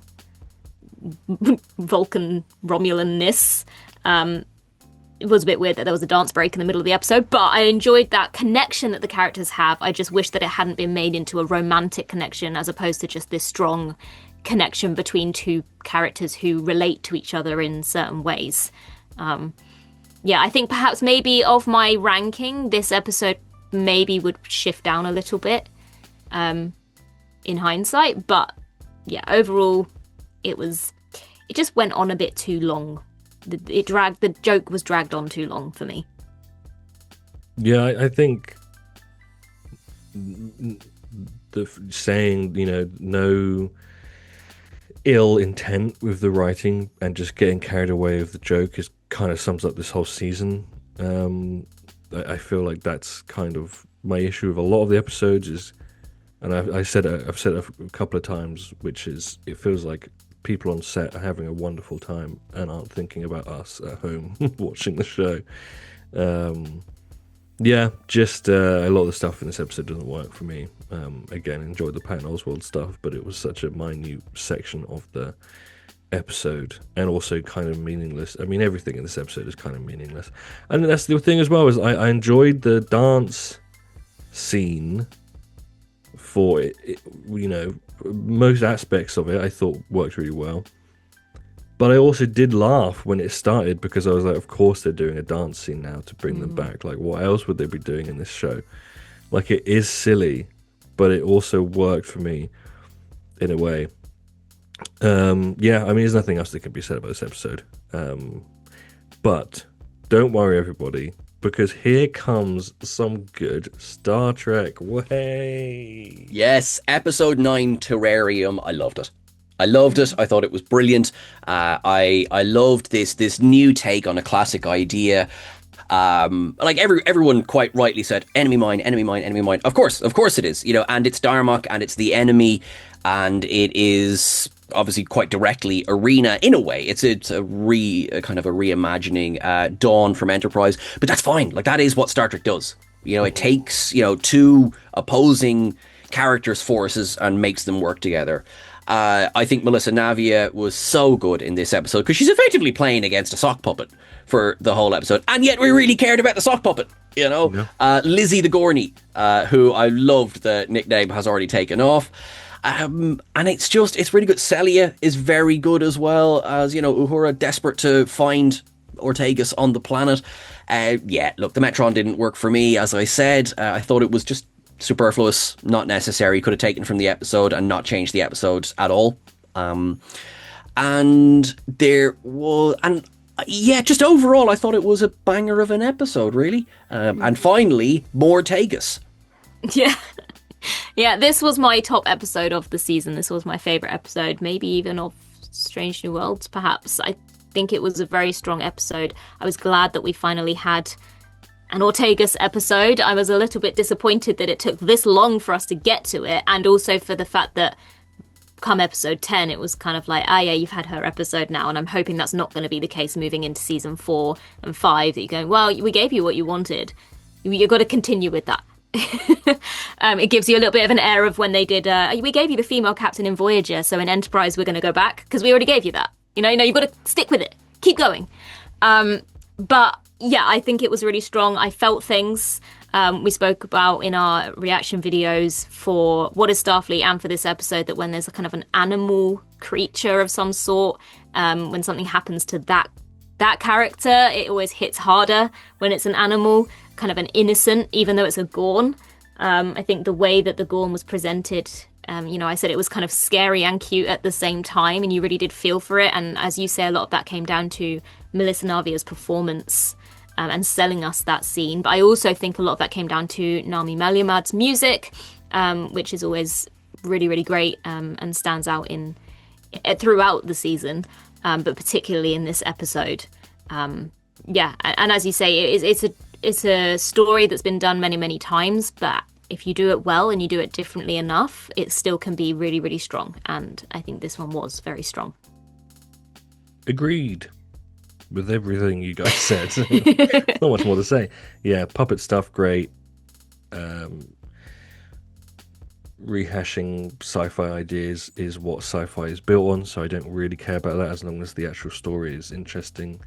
Vulcan Romulan-ness. It was a bit weird that there was a dance break in the middle of the episode, but I enjoyed that connection that the characters have. I just wish that it hadn't been made into a romantic connection as opposed to just this strong connection between two characters who relate to each other in certain ways. Yeah, I think perhaps maybe of my ranking, this episode maybe would shift down a little bit in hindsight. But yeah, overall, it just went on a bit too long. The joke was dragged on too long for me. Yeah, I think saying, no ill intent with the writing and just getting carried away with the joke is kind of sums up this whole season. I feel like that's kind of my issue with a lot of the episodes is, and I've said it a couple of times, which is it feels like people on set are having a wonderful time and aren't thinking about us at home watching the show. Yeah, just a lot of the stuff in this episode doesn't work for me. Again, enjoyed the Patton Oswalt stuff, but it was such a minute section of the episode and also kind of meaningless. I mean, everything in this episode is kind of meaningless. And that's the thing as well, is I enjoyed the dance scene for it. Most aspects of it I thought worked really well. But I also did laugh when it started because I was like, of course they're doing a dance scene now to bring them back. Like, what else would they be doing in this show? Like, it is silly, but it also worked for me in a way. Yeah, I mean, there's nothing else that can be said about this episode. But don't worry, everybody, because here comes some good Star Trek. Way. Yes, episode 9, Terrarium. I loved it. I thought it was brilliant. I loved this new take on a classic idea. Like everyone quite rightly said, enemy mine. Of course it is. And it's Darmok, and it's the enemy, and it is obviously quite directly Arena in a way. It's a kind of a reimagining Dawn from Enterprise, but that's fine. Like, that is what Star Trek does. It takes two opposing characters' forces and makes them work together. I think Melissa Navia was so good in this episode because she's effectively playing against a sock puppet for the whole episode, and yet we really cared about the sock puppet. Yeah. Lizzie the Gorney, who I loved the nickname, has already taken off. And it's really good. Celia is very good as well, as Uhura desperate to find Ortegas on the planet. Look, the Metron didn't work for me, as I said. I thought it was just superfluous, not necessary. Could have taken from the episode and not changed the episode at all. Just overall, I thought it was a banger of an episode, really. And finally, more Tegas. Yeah. Yeah, this was my top episode of the season. This was my favourite episode, maybe even of Strange New Worlds, perhaps. I think it was a very strong episode. I was glad that we finally had an Ortegas episode. I was a little bit disappointed that it took this long for us to get to it, and also for the fact that come episode 10, it was kind of like, you've had her episode now, and I'm hoping that's not going to be the case moving into season 4 and 5, that you're going, well, we gave you what you wanted. You've got to continue with that. It gives you a little bit of an air of when they did, we gave you the female captain in Voyager, so in Enterprise we're going to go back, because we already gave you that. You've got to stick with it. Keep going. But yeah, I think it was really strong. I felt things we spoke about in our reaction videos for What is Starfleet and for this episode, that when there's a kind of an animal creature of some sort, when something happens to that character, it always hits harder when it's an animal, kind of an innocent, even though it's a Gorn. I think the way that the Gorn was presented, I said it was kind of scary and cute at the same time, and you really did feel for it. And as you say, a lot of that came down to Melissa Navia's performance and selling us that scene. But I also think a lot of that came down to Nami Maliamad's music, which is always really, really great and stands out throughout the season, but particularly in this episode. And as you say, it's a story that's been done many, many times, but if you do it well and you do it differently enough, it still can be really, really strong. And I think this one was very strong. Agreed with everything you guys said. Not much more to say. Yeah, puppet stuff, great. Rehashing sci-fi ideas is what sci-fi is built on, so I don't really care about that as long as the actual story is interesting.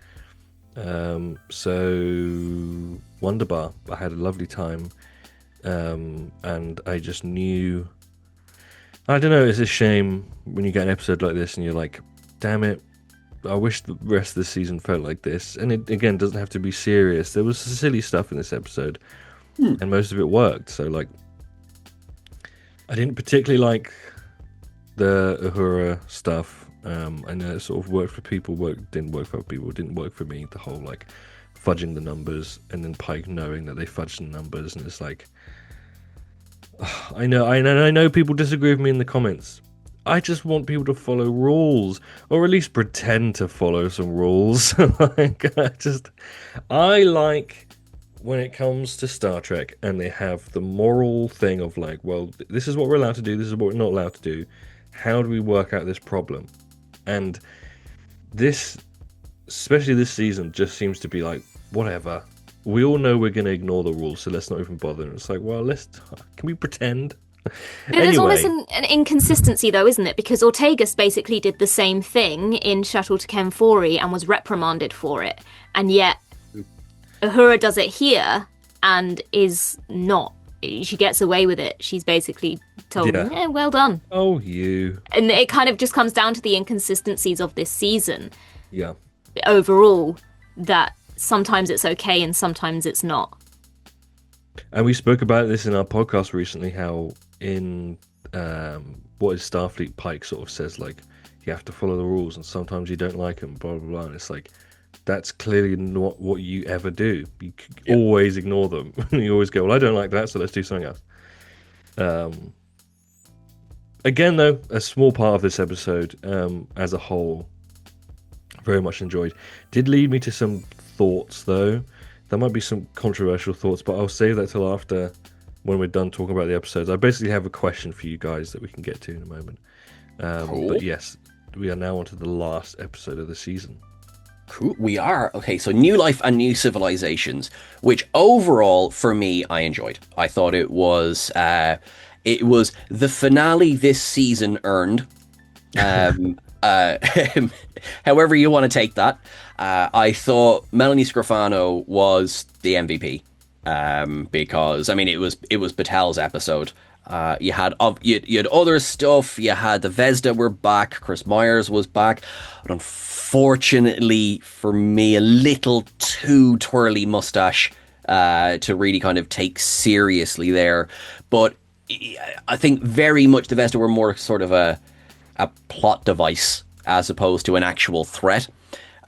So Wonderbar, I had a lovely time, and I just knew, I don't know, it's a shame when you get an episode like this and you're like, damn it, I wish the rest of the season felt like this. And it, again, doesn't have to be serious. There was silly stuff in this episode, and most of it worked. So, like, I didn't particularly like the Uhura stuff. I know it sort of worked for people, didn't work for other people, didn't work for me. The whole, like, fudging the numbers, and then Pike knowing that they fudged the numbers, and it's like, I know people disagree with me in the comments. I just want people to follow rules, or at least pretend to follow some rules. I like when it comes to Star Trek and they have the moral thing of like, well, this is what we're allowed to do, this is what we're not allowed to do. How do we work out this problem? And this, especially this season, just seems to be like, whatever. We all know we're going to ignore the rules, so let's not even bother. And it's like, well, can we pretend? There's almost an inconsistency, though, isn't it? Because Ortegas basically did the same thing in Shuttle to Kenfor and was reprimanded for it. And yet, Uhura does it here and is not. She gets away with it. She's basically told, well done. Oh, you. And it kind of just comes down to the inconsistencies of this season. Yeah. Overall, that sometimes it's okay and sometimes it's not. And we spoke about this in our podcast recently, how in what is Starfleet, Pike sort of says, like, you have to follow the rules and sometimes you don't like them, blah, blah, blah. And it's like, that's clearly not what you ever do. You always ignore them. You always go, well, I don't like that, so let's do something else. Again, though, a small part of this episode, as a whole, very much enjoyed. Did lead me to some thoughts, though. There might be some controversial thoughts, but I'll save that till after, when we're done talking about the episodes. I basically have a question for you guys that we can get to in a moment. Cool. But yes, we are now on to the last episode of the season. Cool. We are. Okay, so New Life and New Civilizations, which overall, for me, I enjoyed. I thought it was the finale this season earned. However you want to take that. I thought Melanie Scrofano was the MVP. Because I mean it was Patel's episode. You had other stuff. You had the Vesda were back. Chris Myers was back, but unfortunately for me, a little too twirly mustache to really kind of take seriously there. But I think very much the Vesda were more sort of a plot device as opposed to an actual threat.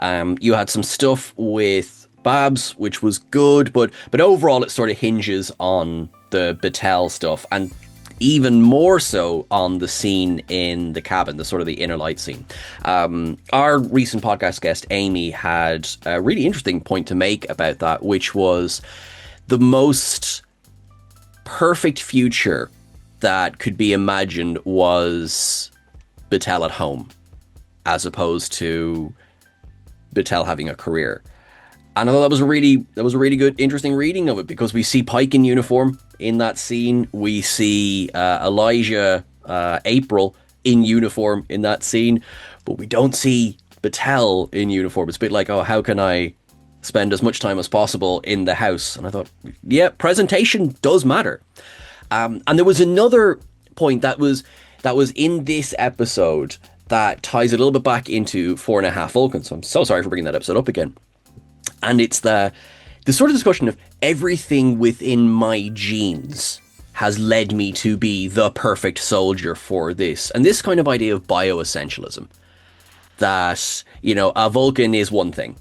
You had some stuff with Babs, which was good, but overall it sort of hinges on the Batel stuff, and even more so on the scene in the cabin, the sort of the inner light scene. Our recent podcast guest, Amy, had a really interesting point to make about that, which was the most perfect future that could be imagined was Batel at home, as opposed to Batel having a career. And I thought that was a really good, interesting reading of it, because we see Pike in uniform in that scene. We see Elijah, April in uniform in that scene, but we don't see Batel in uniform. It's a bit like, oh, how can I spend as much time as possible in the house? And I thought, yeah, presentation does matter. And there was another point that was in this episode that ties a little bit back into 4.5 Vulcan. So I'm so sorry for bringing that episode up again. And it's the sort of discussion of everything within my genes has led me to be the perfect soldier for this. And this kind of idea of bioessentialism, that, you know, a Vulcan is one thing.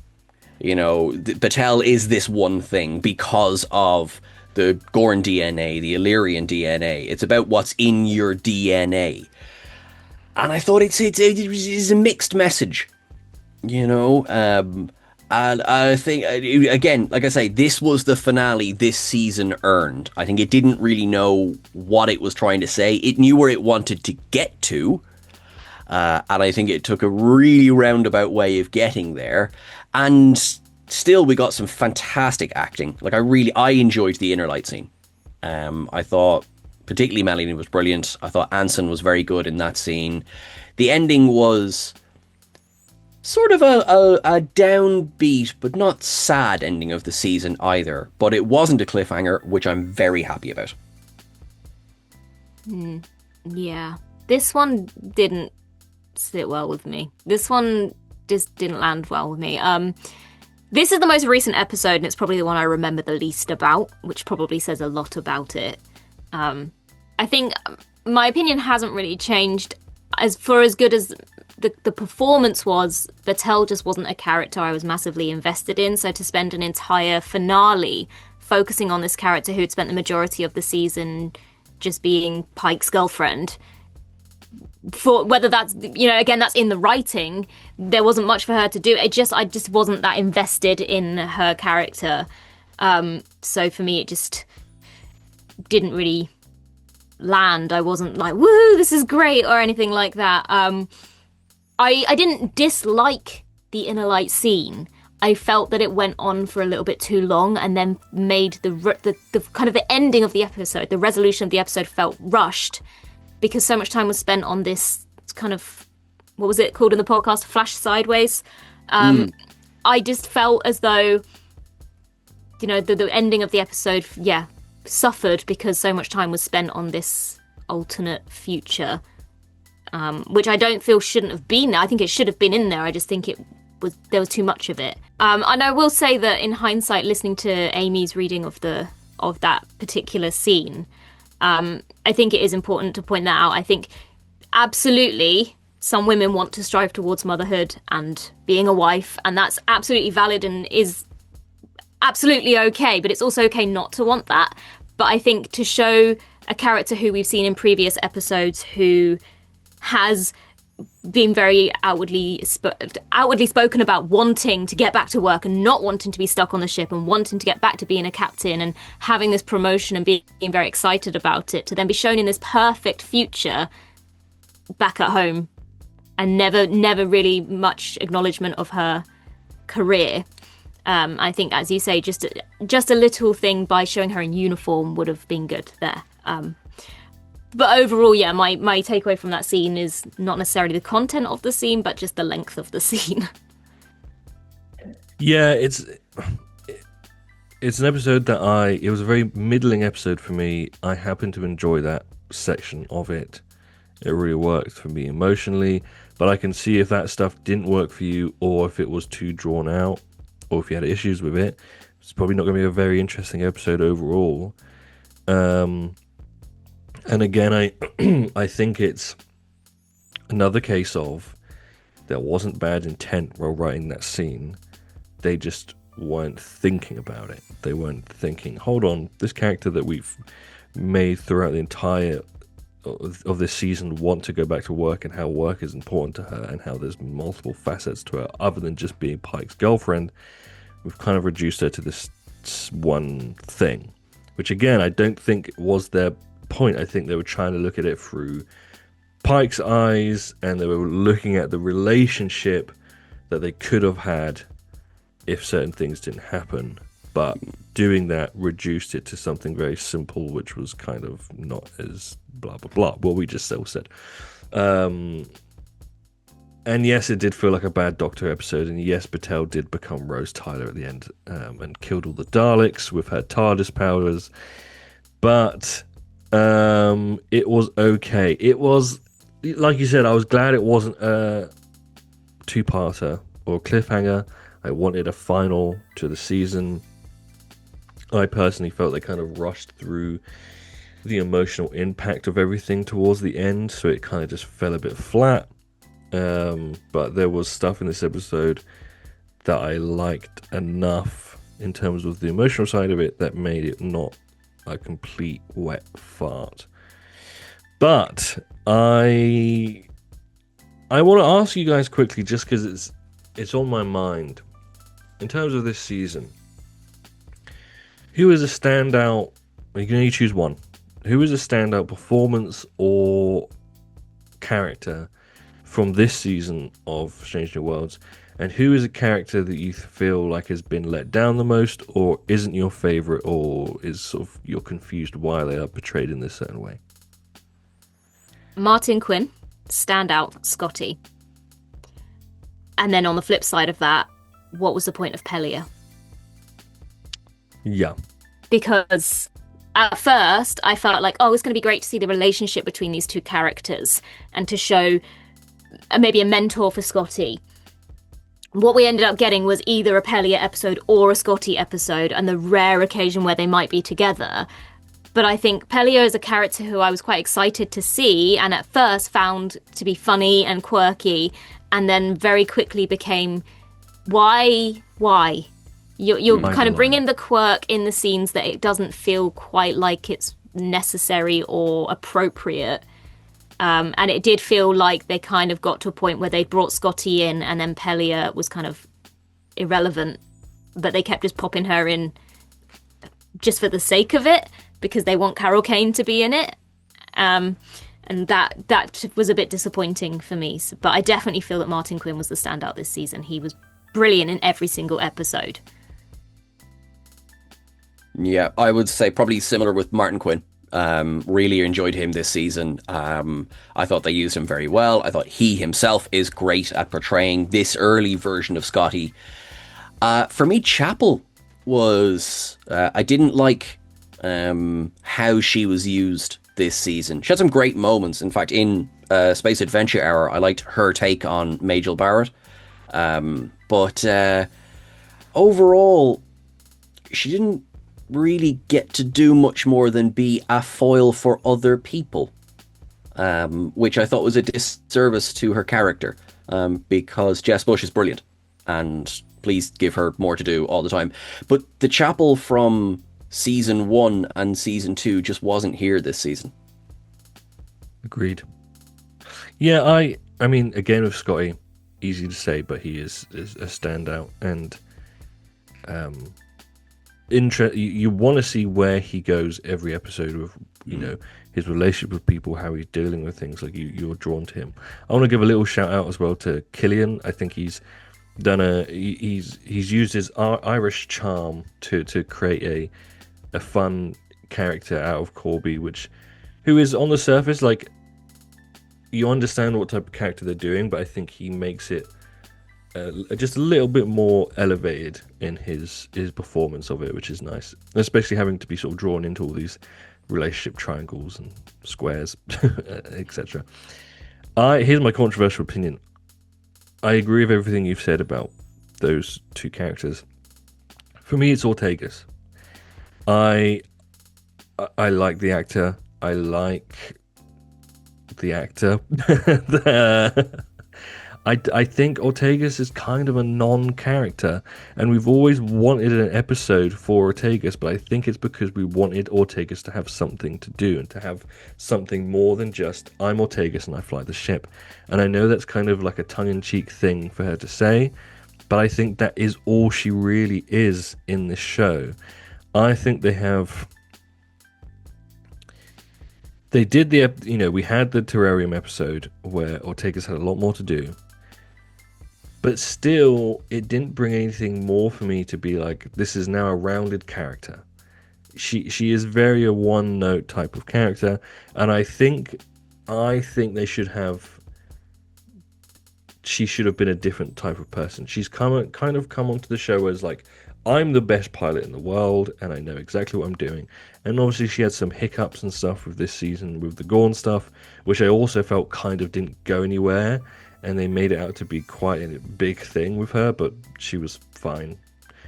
You know, Batel is this one thing because of the Gorn DNA, the Illyrian DNA. It's about what's in your DNA. And I thought it's a mixed message, you know. And I think, again, like I say, this was the finale this season earned. I think it didn't really know what it was trying to say. It knew where it wanted to get to. And I think it took a really roundabout way of getting there. And still, we got some fantastic acting. Like, I enjoyed the inner light scene. I thought, particularly Melanie was brilliant. I thought Anson was very good in that scene. The ending was sort of a downbeat but not sad ending of the season either, but it wasn't a cliffhanger, which I'm very happy about. Yeah, this one didn't sit well with me. This one just didn't land well with me. This is the most recent episode, and it's probably the one I remember the least about, which probably says a lot about it. I think my opinion hasn't really changed. As good as the performance was, Battelle just wasn't a character I was massively invested in. So to spend an entire finale focusing on this character who had spent the majority of the season just being Pike's girlfriend, for whether that's, again, that's in the writing, there wasn't much for her to do. I just wasn't that invested in her character. So for me, it just didn't really land. I wasn't like, woo, this is great, or anything like that. I didn't dislike the Inner Light scene. I felt that it went on for a little bit too long, and then made the kind of the ending of the episode, the resolution of the episode, felt rushed, because so much time was spent on this kind of, what was it called in the podcast, flash sideways. I just felt as though, the ending of the episode, suffered because so much time was spent on this alternate future, which I don't feel shouldn't have been there. I think it should have been in there. I just think there was too much of it. And I will say that in hindsight, listening to Amy's reading of that particular scene, I think it is important to point that out. I think absolutely some women want to strive towards motherhood and being a wife, and that's absolutely valid and is absolutely okay, but it's also okay not to want that. But I think to show a character who we've seen in previous episodes who has been very outwardly spoken about wanting to get back to work and not wanting to be stuck on the ship and wanting to get back to being a captain and having this promotion and being very excited about it, to then be shown in this perfect future back at home and never really much acknowledgement of her career. I think, as you say, just a little thing by showing her in uniform would have been good there. But overall, my takeaway from that scene is not necessarily the content of the scene, but just the length of the scene. Yeah, it's an episode that it was a very middling episode for me. I happened to enjoy that section of it. It really worked for me emotionally, but I can see if that stuff didn't work for you, or if it was too drawn out, or if you had issues with it, it's probably not going to be a very interesting episode overall. And again, I think it's another case of there wasn't bad intent while writing that scene. They just weren't thinking about it. They weren't thinking, hold on, this character that we've made throughout the entire of this season want to go back to work, and how work is important to her, and how there's multiple facets to her other than just being Pike's girlfriend. We've kind of reduced her to this one thing, which again, I don't think was their point. I think they were trying to look at it through Pike's eyes, and they were looking at the relationship that they could have had if certain things didn't happen. But doing that reduced it to something very simple, which was kind of not as blah blah blah, what we just all said. And yes, it did feel like a bad Doctor episode, and yes, Battelle did become Rose Tyler at the end, and killed all the Daleks with her TARDIS powers. But it was okay. It was, like you said, I was glad it wasn't a two-parter or a cliffhanger. I wanted a final to the season. I personally felt they kind of rushed through the emotional impact of everything towards the end, so it kind of just fell a bit flat. But there was stuff in this episode that I liked enough in terms of the emotional side of it that made it not a complete wet fart. But I want to ask you guys quickly, just because it's on my mind, in terms of this season, who is a standout? You can only choose one. Who is a standout performance or character from this season of Strange New Worlds, and who is a character that you feel like has been let down the most, or isn't your favorite, or is sort of you're confused why they are portrayed in this certain way? Martin Quinn, standout, Scotty. And then on the flip side of that, what was the point of Pelia? Yeah. Because at first I felt like, it's going to be great to see the relationship between these two characters and to show maybe a mentor for Scotty. what we ended up getting was either a Pelia episode or a Scotty episode, and the rare occasion where they might be together. But I think Pelia is a character who I was quite excited to see, and at first found to be funny and quirky, and then very quickly became, why? You're kind of bringing the quirk in the scenes that it doesn't feel quite like it's necessary or appropriate. And it did feel like they kind of got to a point where they brought Scotty in, and then Pelia was kind of irrelevant, but they kept just popping her in just for the sake of it, because they want Carol Kane to be in it. And that was a bit disappointing for me. But I definitely feel that Martin Quinn was the standout this season. He was brilliant in every single episode. Yeah, I would say probably similar with Martin Quinn. Really enjoyed him this season. I thought they used him very well. I thought he himself is great at portraying this early version of Scotty. For me, Chapel was... I didn't like how she was used this season. She had some great moments. In fact, in Space Adventure Hour, I liked her take on Majel Barrett. But overall, she didn't really get to do much more than be a foil for other people, which I thought was a disservice to her character, because Jess Bush is brilliant, and please give her more to do all the time. But the Chapel from season 1 and season 2 just wasn't here this season. Agreed. Yeah, I mean, again with Scotty, easy to say, but he is a standout, and you want to see where he goes every episode with, you know, his relationship with people, how he's dealing with things. Like you're drawn to him. I want to give a little shout out as well to Killian. I think he's done he's used his Irish charm to create a fun character out of Corby, who is on the surface like you understand what type of character they're doing, but I think he makes it just a little bit more elevated in his performance of it, which is nice, especially having to be sort of drawn into all these relationship triangles and squares, etc. Here's my controversial opinion. I agree with everything you've said about those two characters. For me, it's Ortegas. I like the actor. I like the actor. I think Ortegas is kind of a non-character, and we've always wanted an episode for Ortegas, but I think it's because we wanted Ortegas to have something to do and to have something more than just, I'm Ortegas and I fly the ship. And I know that's kind of like a tongue-in-cheek thing for her to say, but I think that is all she really is in this show. I think they did we had the Terrarium episode where Ortegas had a lot more to do. But still, it didn't bring anything more for me to be like, this is now a rounded character. She is very a one-note type of character, and I think they should have. She should have been a different type of person. She's kind of come onto the show as like, I'm the best pilot in the world, and I know exactly what I'm doing. And obviously, she had some hiccups and stuff with this season with the Gorn stuff, which I also felt kind of didn't go anywhere. And they made it out to be quite a big thing with her, but she was fine.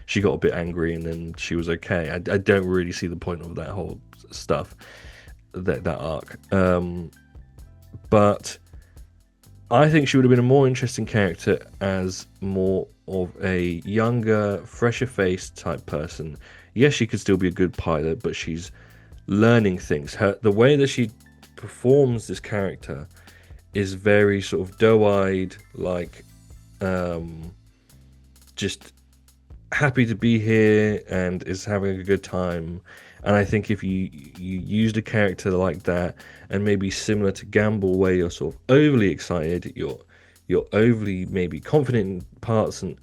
She got a bit angry, and then she was okay. I don't really see the point of that whole stuff, that arc. But I think she would have been a more interesting character as more of a younger, fresher-faced type person. Yes, she could still be a good pilot, but she's learning things. The way that she performs this character is very sort of doe-eyed, like just happy to be here and is having a good time. And I think if you used a character like that, and maybe similar to Gamble, where you're sort of overly excited, you're overly maybe confident in parts and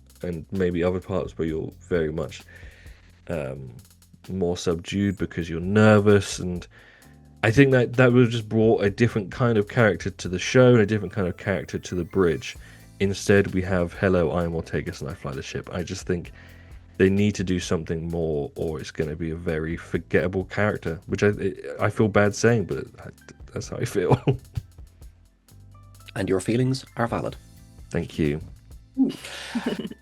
maybe other parts where you're very much more subdued because you're nervous, and I think that would have just brought a different kind of character to the show and a different kind of character to the bridge. Instead, we have, hello, I'm Ortegas and I fly the ship. I just think they need to do something more, or it's going to be a very forgettable character, which I feel bad saying, but that's how I feel. And your feelings are valid. Thank you.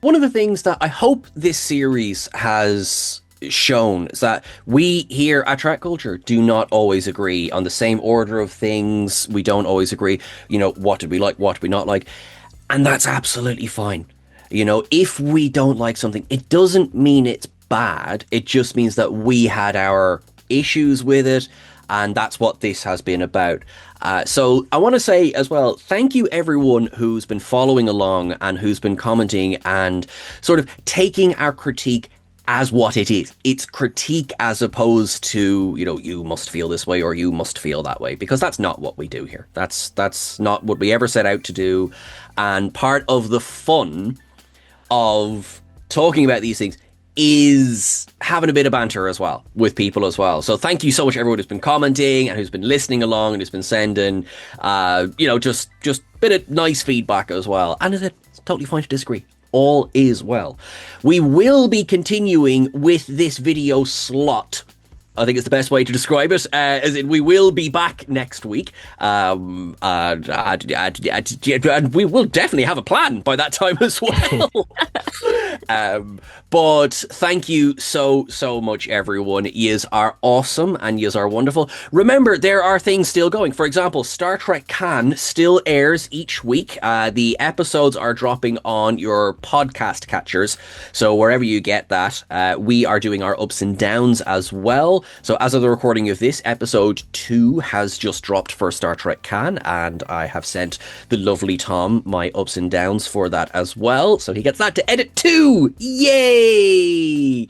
One of the things that I hope this series has shown is that we here at TrekCulture do not always agree on the same order of things. We don't always agree, what did we like, what did we not like? And that's absolutely fine. If we don't like something, it doesn't mean it's bad. It just means that we had our issues with it. And that's what this has been about. So I want to say as well, thank you everyone who's been following along and who's been commenting and sort of taking our critique as what it is. It's critique as opposed to, you must feel this way or you must feel that way, because that's not what we do here. That's not what we ever set out to do. And part of the fun of talking about these things is having a bit of banter as well with people as well. So thank you so much everyone who's been commenting and who's been listening along and who's been sending just a bit of nice feedback as well. And it's totally fine to disagree. All is well. We will be continuing with this video slot. I think it's the best way to describe it. We will be back next week. And we will definitely have a plan by that time as well. But thank you so much, everyone. Yous are awesome and yous are wonderful. Remember, there are things still going. For example, Star Trek Can still airs each week. The episodes are dropping on your podcast catchers. So wherever you get that, we are doing our ups and downs as well. So as of the recording of this, episode 2 has just dropped for Star Trek Can, and I have sent the lovely Tom my ups and downs for that as well. So he gets that to edit too. Yay!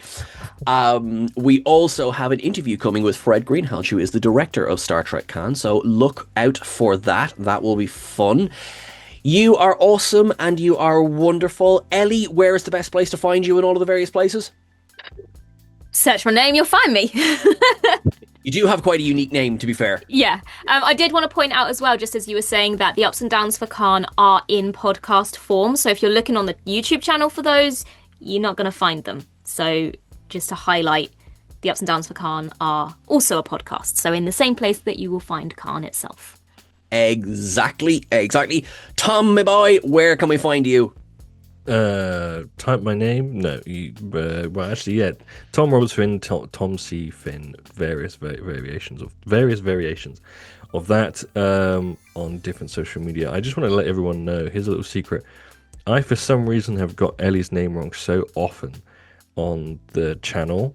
We also have an interview coming with Fred Greenhalgh, who is the director of Star Trek Can. So look out for that. That will be fun. You are awesome and you are wonderful. Ellie, where is the best place to find you in all of the various places? Search my name, you'll find me. You do have quite a unique name, to be fair. Yeah. I did want to point out as well, just as you were saying, that the ups and downs for Khan are in podcast form. So if you're looking on the YouTube channel for those, you're not going to find them. So just to highlight, the ups and downs for Khan are also a podcast. So in the same place that you will find Khan itself. Exactly. Tom, my boy, where can we find you? Type my name. No, Tom Roberts Finn, Tom C Finn, various variations of that on different social media. I just want to let everyone know, here's a little secret. I for some reason have got Ellie's name wrong so often on the channel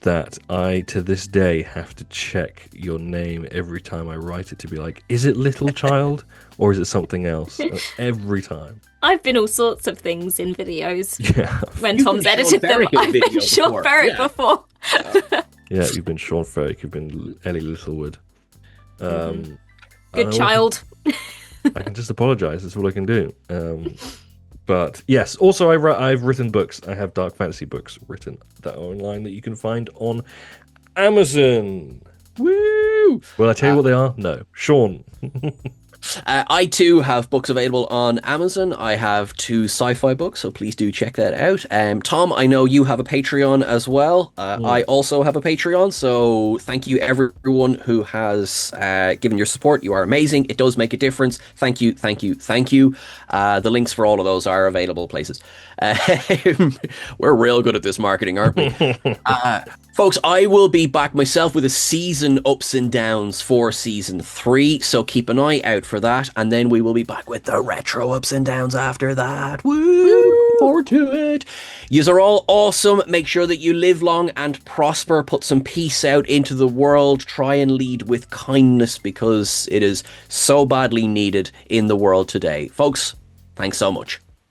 that I to this day have to check your name every time I write it to be like, is it Littlechild or is it something else? Every time. I've been all sorts of things in videos. Yeah. When Tom's edited them, I've been Seán Ferrick before. Yeah, you've been Seán Ferrick, you've been Ellie Littlewood. Good child. I can just apologise, that's all I can do. But yes, also I've written books. I have dark fantasy books written that are online that you can find on Amazon. Woo! Will I tell you what they are? No. Sean. I too have books available on Amazon. I have 2 sci-fi books, so please do check that out. Tom, I know you have a Patreon as well. I also have a Patreon, so thank you everyone who has given your support. You are amazing. It does make a difference. Thank you. The links for all of those are available places. We're real good at this marketing, aren't we? Folks, I will be back myself with a season ups and downs for season 3, so keep an eye out for that, and then we will be back with the retro ups and downs after that. Woo! Forward to it. Yous are all awesome. Make sure that you live long and prosper. Put some peace out into the world. Try and lead with kindness, because it is so badly needed in the world today. Folks, thanks so much.